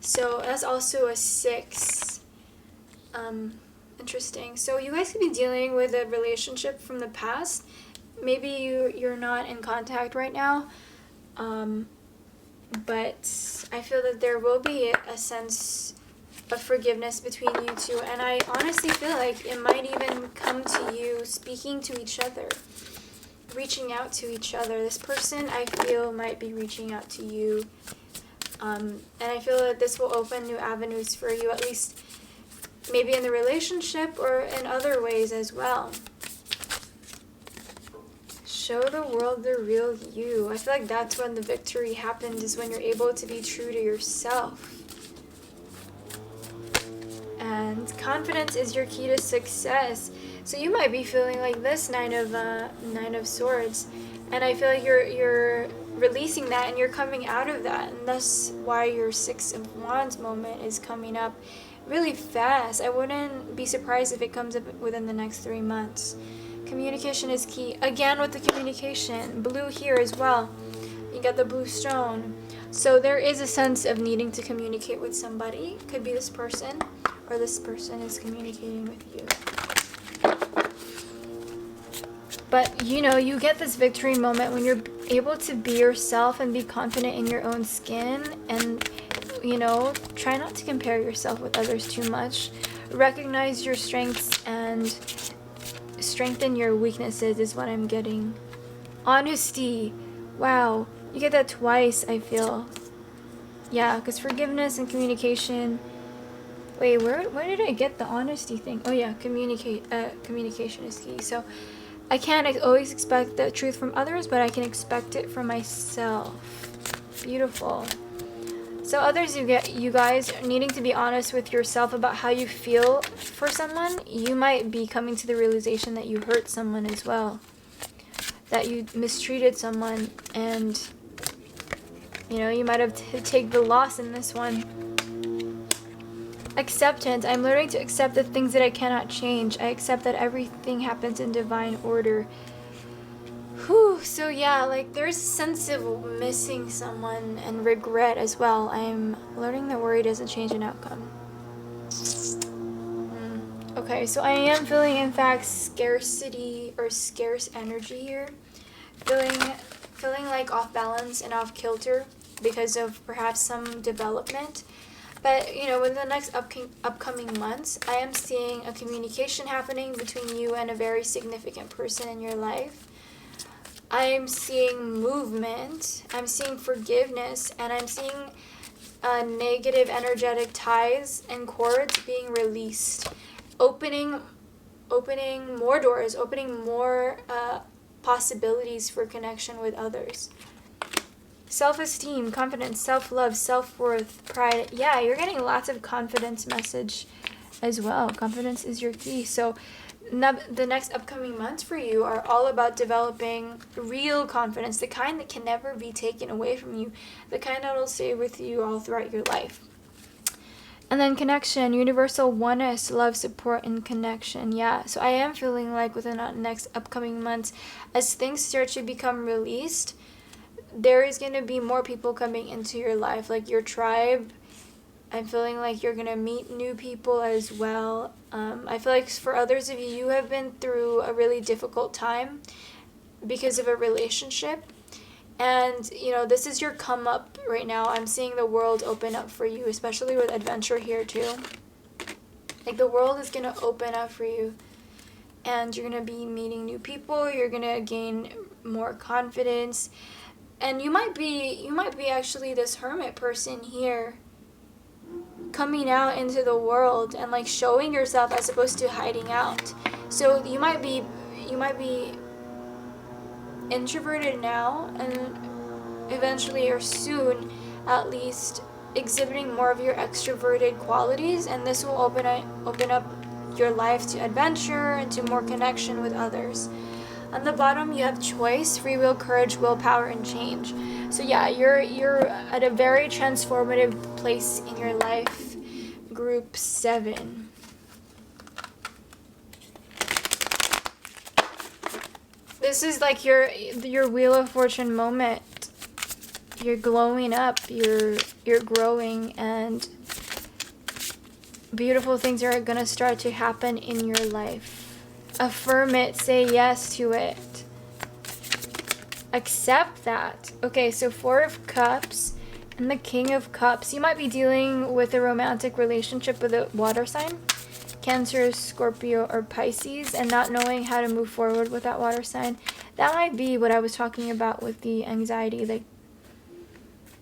So that's also a 6. Interesting. So you guys could be dealing with a relationship from the past. Maybe you're not in contact right now. But I feel that there will be a sense of forgiveness between you two. And I honestly feel like it might even come to you speaking to each other, reaching out to each other. This person, I feel, might be reaching out to you. And I feel that this will open new avenues for you, at least maybe in the relationship or in other ways as well. Show the world the real you. I feel like that's when the victory happens, is when you're able to be true to yourself. And confidence is your key to success. So you might be feeling like this Nine of Swords, and I feel like you're releasing that and you're coming out of that, and that's why your Six of Wands moment is coming up really fast. I wouldn't be surprised if it comes up within the next 3 months. Communication is key. Again with the communication. Blue here as well. You got the blue stone. So there is a sense of needing to communicate with somebody. Could be this person, or this person is communicating with you. But you get this victory moment when you're able to be yourself and be confident in your own skin, and try not to compare yourself with others too much. Recognize your strengths and strengthen your weaknesses is what I'm getting. Honesty. Wow. You get that twice, I feel. Yeah, because forgiveness and communication. Wait, where did I get the honesty thing? Oh yeah, communication is key. So I can't always expect the truth from others, but I can expect it from myself. Beautiful. So others, you guys needing to be honest with yourself about how you feel for someone. You might be coming to the realization that you hurt someone as well, that you mistreated someone, and you might have to take the loss in this one. Acceptance. I'm learning to accept the things that I cannot change. I accept that everything happens in divine order. Whew. So yeah, like there's a sense of missing someone and regret as well. I'm learning that worry doesn't change an outcome. Okay, so I am feeling, in fact, scarcity or scarce energy here. Feeling like off balance and off kilter because of perhaps some development. But, within the next upcoming months, I am seeing a communication happening between you and a very significant person in your life. I'm seeing movement, I'm seeing forgiveness, and I'm seeing negative energetic ties and cords being released. Opening more doors, opening more possibilities for connection with others. Self-esteem, confidence, self-love, self-worth, pride. Yeah, you're getting lots of confidence message as well. Confidence is your key. So the next upcoming months for you are all about developing real confidence, the kind that can never be taken away from you, the kind that will stay with you all throughout your life. And then connection, universal oneness, love, support, and connection. Yeah, so I am feeling like within the next upcoming months, as things start to become released, there is going to be more people coming into your life, like your tribe. I'm feeling like you're going to meet new people as well. I feel like for others of you, you have been through a really difficult time because of a relationship. And, this is your come up right now. I'm seeing the world open up for you, especially with adventure here too. Like the world is going to open up for you. And you're going to be meeting new people. You're going to gain more confidence. And you might be actually this hermit person here, coming out into the world and like showing yourself as opposed to hiding out. So you might be introverted now, and eventually or soon at least exhibiting more of your extroverted qualities, and this will open up your life to adventure and to more connection with others. On the bottom, you have choice, free will, courage, willpower, and change. So yeah, you're at a very transformative place in your life. Group 7. This is like your Wheel of Fortune moment. You're glowing up, you're growing, and beautiful things are going to start to happen in your life. Affirm it, say yes to it. Accept that. Okay, so 4 of Cups And the King of Cups. You might be dealing with a romantic relationship with a water sign, Cancer, Scorpio, or Pisces, and not knowing how to move forward with that water sign. That might be what I was talking about with the anxiety. Like,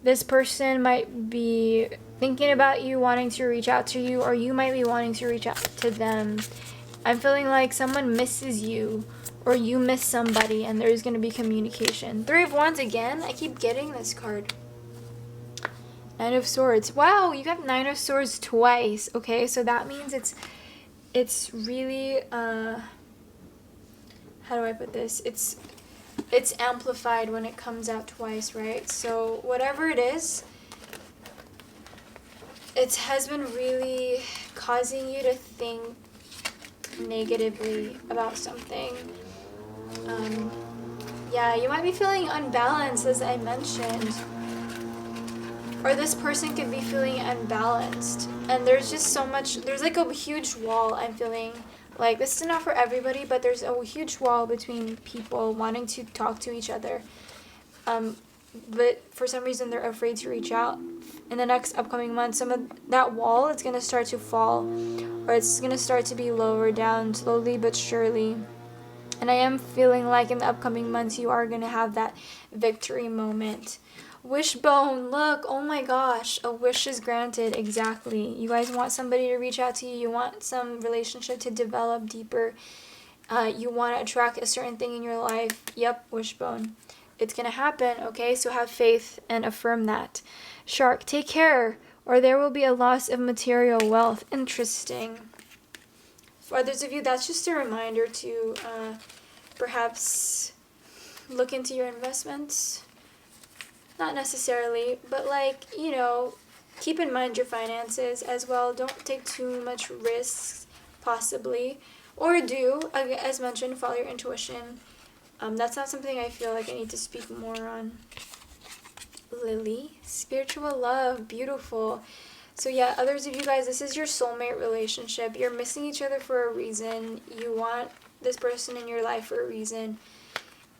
this person might be thinking about you, wanting to reach out to you, or you might be wanting to reach out to them. I'm feeling like someone misses you, or you miss somebody, and there's going to be communication. Three of Wands again. I keep getting this card. Nine of Swords. Wow, you got Nine of Swords twice. Okay, so that means it's really how do I put this? It's amplified when it comes out twice, right? So whatever it is, it has been really causing you to think negatively about something. Yeah, you might be feeling unbalanced, as I mentioned. Or this person could be feeling unbalanced. And there's just so much, there's like a huge wall. I'm feeling like this is not for everybody, but there's a huge wall between people wanting to talk to each other. But for some reason they're afraid to reach out. In the next upcoming months, some of that wall is going to start to fall, or it's going to start to be lowered down slowly but surely. And I am feeling like in the upcoming months you are going to have that victory moment. Wishbone, look, oh my gosh, a wish is granted. Exactly. You guys want somebody to reach out to you. You want some relationship to develop deeper. You want to attract a certain thing in your life. Yep, wishbone. It's going to happen, okay? So have faith and affirm that. Shark, take care, or there will be a loss of material wealth. Interesting. For others of you, that's just a reminder to perhaps look into your investments. Not necessarily, but like, you know, keep in mind your finances as well. Don't take too much risks, possibly. Or do, as mentioned, follow your intuition. That's not something I feel like I need to speak more on. Lily, spiritual love, beautiful. So yeah, others of you guys, this is your soulmate relationship. You're missing each other for a reason. You want this person in your life for a reason.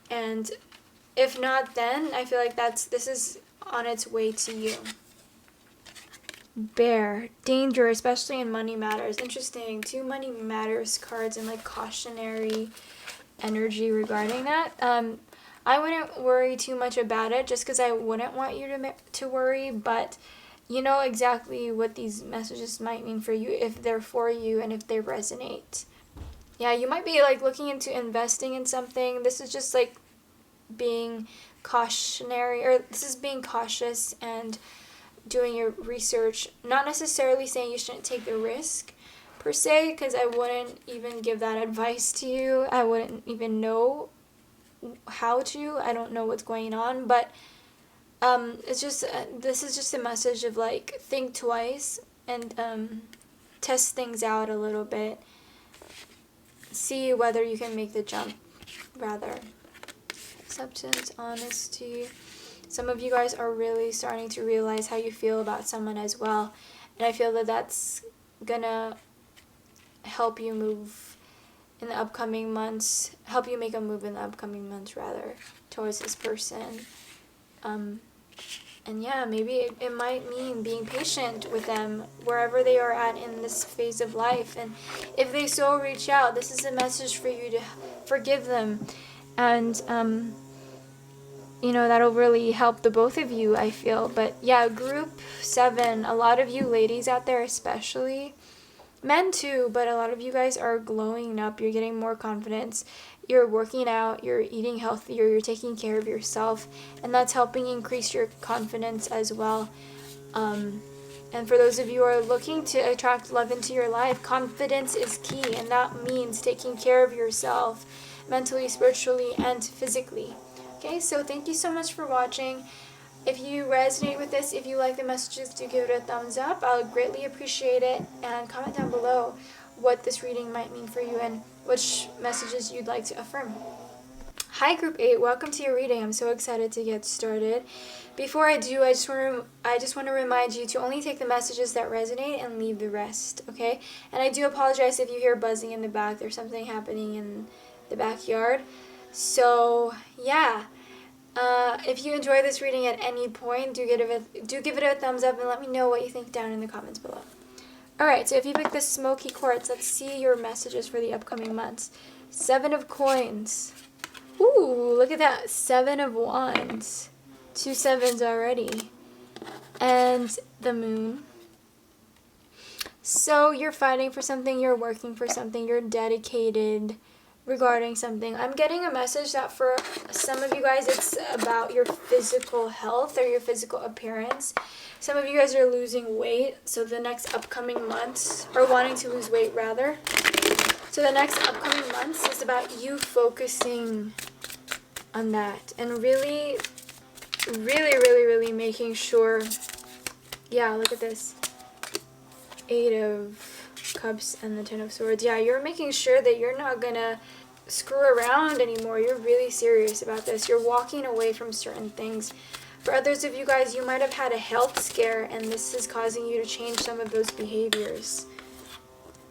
And if not, then I feel like this is on its way to you. Bear, danger, especially in money matters. Interesting. 2 money matters cards and like cautionary energy regarding that. I wouldn't worry too much about it just because I wouldn't want you to worry, but you know exactly what these messages might mean for you if they're for you and if they resonate. Yeah, you might be like looking into investing in something. This is just like being cautionary, or this is being cautious and doing your research. Not necessarily saying you shouldn't take the risk per se, because I wouldn't even give that advice to you. I wouldn't even know how to. I don't know what's going on, but it's just this is just a message of like think twice and test things out a little bit. See whether you can make the jump, rather. Acceptance, honesty. Some of you guys are really starting to realize how you feel about someone as well. And I feel that that's gonna help you move in the upcoming months. Help you make a move in the upcoming months, rather, towards this person. And yeah, maybe it might mean being patient with them wherever they are at in this phase of life. And if they so reach out, this is a message for you to forgive them. And, you know, that'll really help the both of you, I feel. But yeah, group 7, a lot of you ladies out there especially, men too, but a lot of you guys are glowing up. You're getting more confidence. You're working out, you're eating healthier, you're taking care of yourself, and that's helping increase your confidence as well. And for those of you who are looking to attract love into your life, confidence is key, and that means taking care of yourself mentally, spiritually, and physically. Okay, so thank you so much for watching. If you resonate with this, if you like the messages, do give it a thumbs up. I'll greatly appreciate it. And comment down below what this reading might mean for you and which messages you'd like to affirm. Hi Group 8, welcome to your reading. I'm so excited to get started. Before I do, I just want to remind you to only take the messages that resonate and leave the rest, okay? And I do apologize if you hear buzzing in the back. There's something happening in the backyard. So, yeah. If you enjoy this reading at any point, do give it a thumbs up and let me know what you think down in the comments below. Alright, so if you pick the smoky quartz, let's see your messages for the upcoming months. 7 of coins. Ooh, look at that. 7 of wands. 2 sevens already. And the moon. So you're fighting for something, you're working for something, you're dedicated regarding something. I'm getting a message that for some of you guys it's about your physical health or your physical appearance. Some of you guys are losing weight, so the next upcoming months, or wanting to lose weight rather. So the next upcoming months is about you focusing on that and really making sure, yeah, look at this. 8 of Cups and the 10 of Swords. Yeah, you're making sure that you're not gonna screw around anymore. You're really serious about this. You're walking away from certain things. For others of you guys, you might have had a health scare and this is causing you to change some of those behaviors.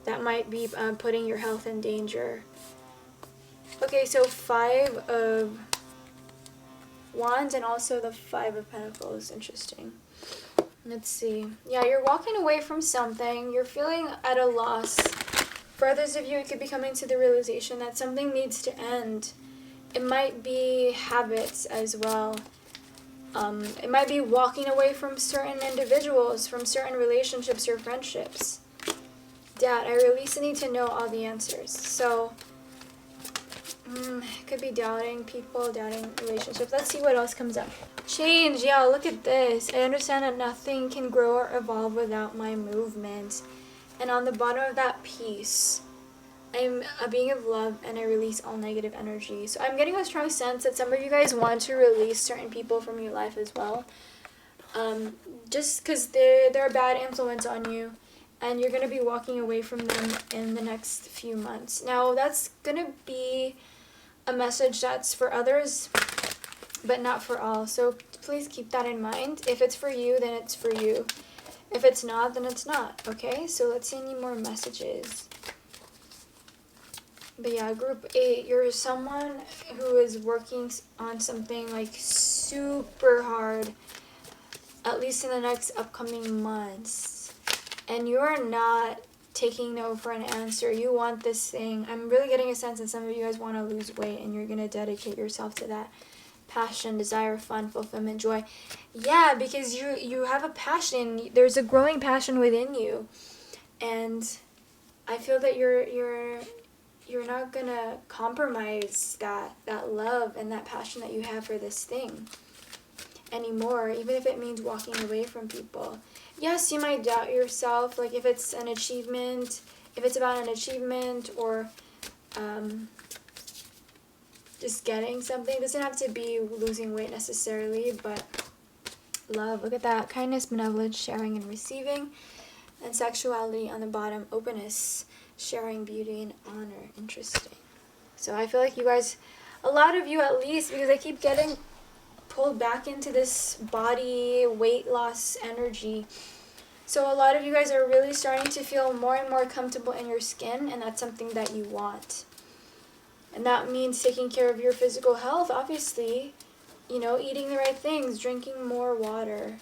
That might be putting your health in danger. Okay, so 5 of Wands and also the 5 of Pentacles. Interesting. Let's see. Yeah, you're walking away from something. You're feeling at a loss. For others of you, it could be coming to the realization that something needs to end. It might be habits as well. It might be walking away from certain individuals, from certain relationships or friendships. Dad, I release and need to know all the answers. So, it could be doubting people, doubting relationships. Let's see what else comes up. Change. Yeah, look at this. I understand that nothing can grow or evolve without my movement. And on the bottom of that piece, I'm a being of love and I release all negative energy. So I'm getting a strong sense that some of you guys want to release certain people from your life as well. Just because they're a bad influence on you. And you're going to be walking away from them in the next few months. Now, that's going to be a message that's for others, but not for all. So please keep that in mind. If it's for you, then it's for you. If it's not, then it's not. Okay? So let's see any more messages. But yeah, group 8, you're someone who is working on something like super hard, at least in the next upcoming months. And you're not taking no for an answer. You want this thing. I'm really getting a sense that some of you guys want to lose weight and you're going to dedicate yourself to that. Passion, desire, fun, fulfillment, joy. Yeah, because you have a passion. There's a growing passion within you. And I feel that you're not going to compromise that love and that passion that you have for this thing anymore, even if it means walking away from people. Yes, you might doubt yourself, like if it's an achievement, if it's about an achievement or just getting something. It doesn't have to be losing weight necessarily, but love. Look at that. Kindness, benevolence, sharing and receiving. And sexuality on the bottom. Openness, sharing, beauty, and honor. Interesting. So I feel like you guys, a lot of you at least, because I keep getting pulled back into this body weight loss energy. So a lot of you guys are really starting to feel more and more comfortable in your skin, and that's something that you want. And that means taking care of your physical health, obviously. You know, eating the right things, drinking more water,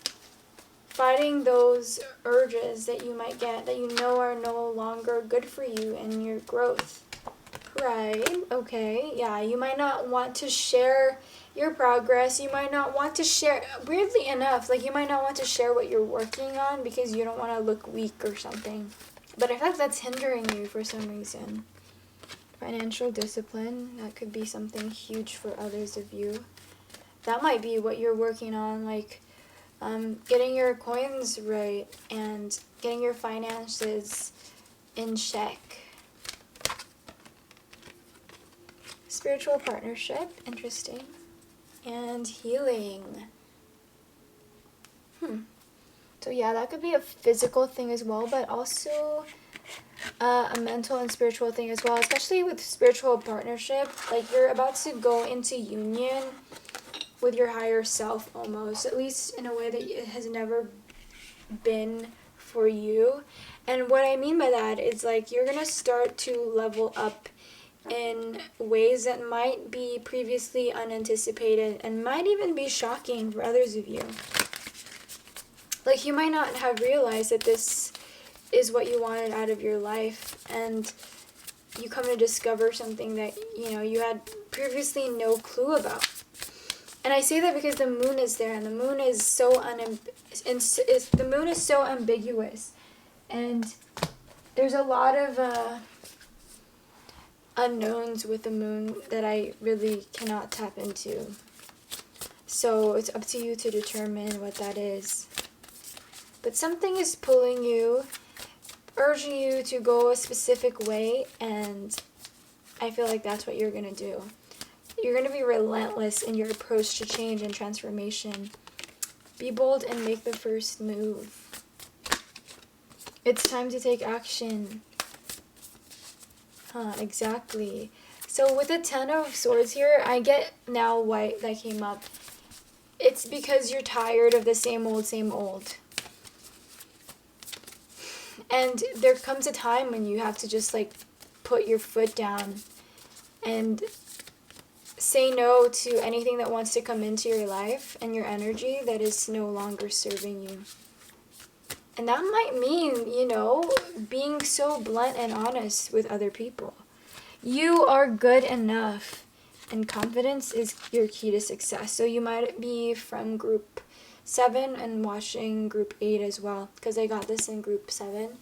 fighting those urges that you might get that you know are no longer good for you and your growth. Right, okay, yeah, you might not want to share your progress. You might not want to share, weirdly enough, like you might not want to share what you're working on because you don't want to look weak or something. But I feel like that's hindering you for some reason. Financial discipline, that could be something huge for others of you. That might be what you're working on, like getting your coins right and getting your finances in check. Spiritual partnership, interesting. And healing. So yeah, that could be a physical thing as well, but also a mental and spiritual thing as well, especially with spiritual partnership. Like you're about to go into union with your higher self almost, at least in a way that it has never been for you. And what I mean by that is like you're going to start to level up in ways that might be previously unanticipated and might even be shocking for others of you. Like, you might not have realized that this is what you wanted out of your life, and you come to discover something that, you had previously no clue about. And I say that because the moon is there, and the moon is so ambiguous, and there's a lot of unknowns with the moon that I really cannot tap into. So it's up to you to determine what that is. But something is pulling you, urging you to go a specific way, and I feel like that's what you're going to do. You're going to be relentless in your approach to change and transformation. Be bold and make the first move. It's time to take action. Exactly. So with the 10 of Swords here, I get now why that came up. It's because you're tired of the same old. And there comes a time when you have to just put your foot down and say no to anything that wants to come into your life and your energy that is no longer serving you. And that might mean, being so blunt and honest with other people. You are good enough, and confidence is your key to success. So you might be from group 7 and watching group 8 as well, because I got this in group 7.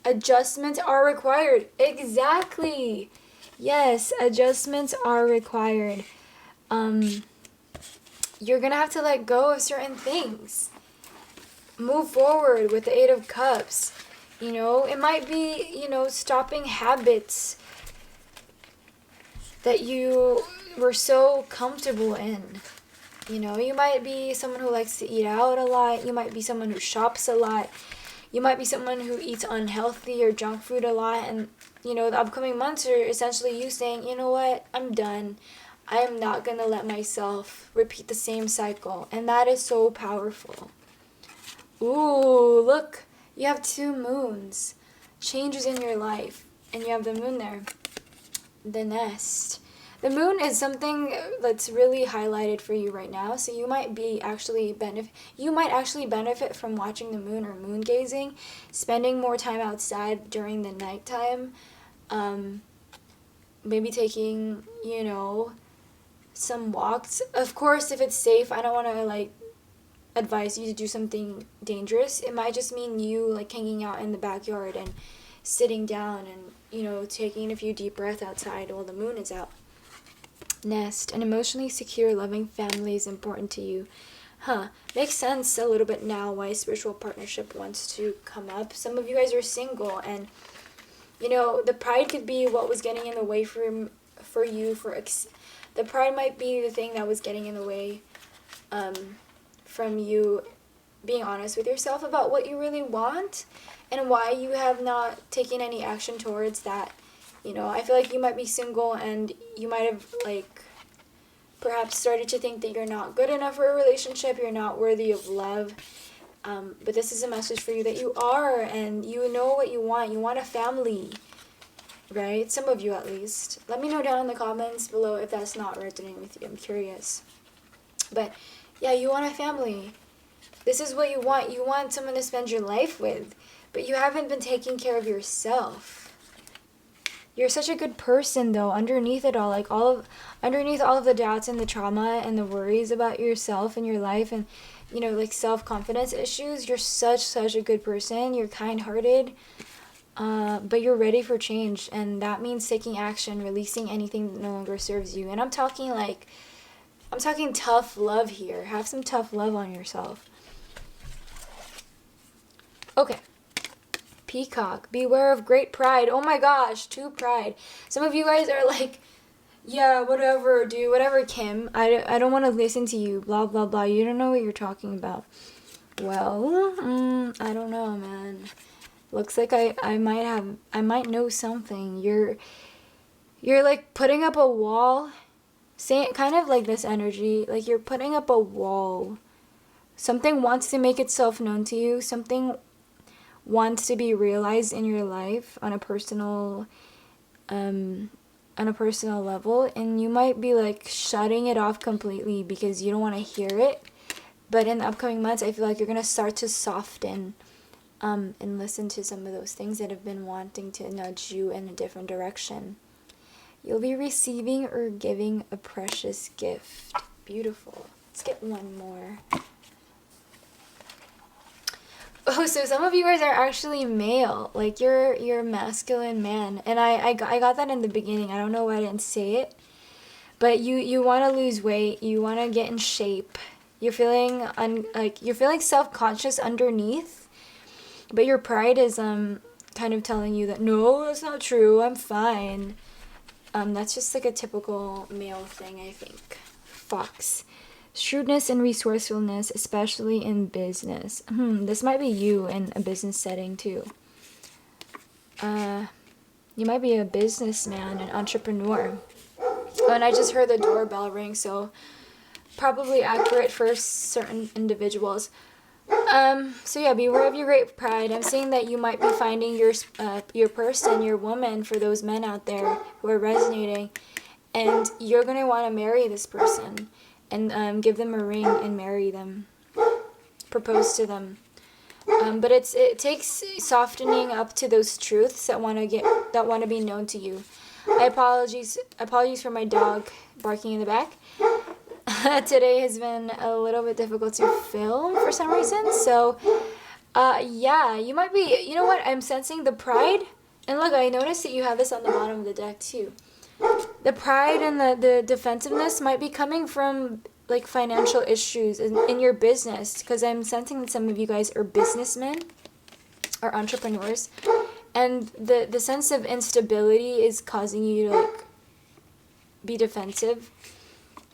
Adjustments are required. Exactly. Yes, adjustments are required. You're going to have to let go of certain things. Move forward with the 8 of Cups. It might be, stopping habits that you were so comfortable in. You might be someone who likes to eat out a lot. You might be someone who shops a lot. You might be someone who eats unhealthy or junk food a lot. And, the upcoming months are essentially you saying, you know what, I'm done. I am not going to let myself repeat the same cycle. And that is so powerful. Ooh, look, you have 2 moons. Changes in your life. And you have the moon there. The nest. The moon is something that's really highlighted for you right now. So you might actually benefit from watching the moon or moon gazing, spending more time outside during the nighttime. Maybe taking, some walks. Of course, if it's safe, I don't want to advise you to do something dangerous. It might just mean you hanging out in the backyard and sitting down and taking a few deep breaths outside while the moon is out. Nest. An emotionally secure, loving family is important to you. Makes sense a little bit now why spiritual partnership wants to come up. Some of you guys are single, and the pride could be what was getting in the way for you. The pride might be the thing that was getting in the way from you being honest with yourself about what you really want and why you have not taken any action towards that. I feel like you might be single and you might have perhaps started to think that you're not good enough for a relationship, you're not worthy of love. But this is a message for you that you are, and you know what you want. You want a family, right? Some of you at least. Let me know down in the comments below if that's not resonating with you. I'm curious. But yeah, you want a family. This is what you want. You want someone to spend your life with, but you haven't been taking care of yourself. You're such a good person, though, underneath it all. Underneath all of the doubts and the trauma and the worries about yourself and your life and, self-confidence issues, you're such a good person. You're kind-hearted, but you're ready for change. And that means taking action, releasing anything that no longer serves you. And I'm talking tough love here. Have some tough love on yourself. Okay. Peacock. Beware of great pride. Oh my gosh, 2 pride. Some of you guys are yeah, whatever, dude, whatever, Kim. I don't want to listen to you, blah, blah, blah. You don't know what you're talking about. Well, I don't know, man. Looks like I might know something. You're putting up a wall. Kind of like this energy. You're putting up a wall. Something wants to make itself known to you. Something wants to be realized in your life on a personal on a personal level, and you might be like shutting it off completely because you don't want to hear it. But in the upcoming months, I feel like you're going to start to soften and listen to some of those things that have been wanting to nudge you in a different direction. You'll be receiving or giving a precious gift. Beautiful. Let's get one more. Oh, so some of you guys are actually male. Like, you're a masculine man. And I got that in the beginning. I don't know why I didn't say it. But you want to lose weight. You want to get in shape. You're feeling you're feeling self-conscious underneath. But your pride is kind of telling you that, no, that's not true. I'm fine. That's just like a typical male thing, I think. Fox. Shrewdness and resourcefulness, especially in business. This might be you in a business setting too. You might be a businessman, an entrepreneur. Oh, and I just heard the doorbell ring, so probably accurate for certain individuals. So yeah, beware of your great pride. I'm saying that you might be finding your person, your woman, for those men out there who are resonating, and you're gonna want to marry this person, and give them a ring and marry them, propose to them. But it takes softening up to those truths that want to be known to you. Apologies for my dog barking in the back. Today has been a little bit difficult to film for some reason. So, yeah, you might be, you know what, I'm sensing the pride. And look, I noticed that you have this on the bottom of the deck too. The pride and the defensiveness might be coming from like financial issues in your business. Because I'm sensing that some of you guys are businessmen or entrepreneurs. And the sense of instability is causing you to like be defensive.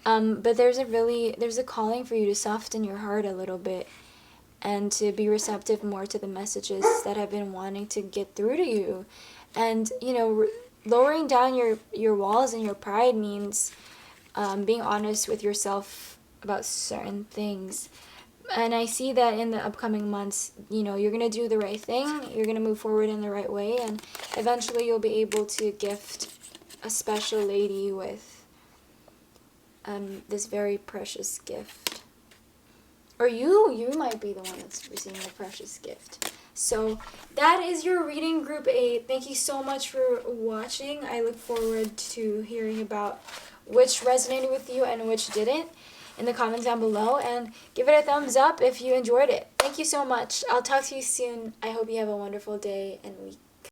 But there's a calling for you to soften your heart a little bit and to be receptive more to the messages that have been wanting to get through to you. And, you know, lowering down your walls and your pride means being honest with yourself about certain things. And I see that in the upcoming months, you know, you're going to do the right thing, you're going to move forward in the right way, and eventually you'll be able to gift a special lady with this very precious gift. Or you might be the one that's receiving a precious gift. So that is your reading, Group 8. Thank you so much for watching. I look forward to hearing about which resonated with you and which didn't in the comments down below. And give it a thumbs up if you enjoyed it. Thank you so much. I'll talk to you soon. I hope you have a wonderful day and week.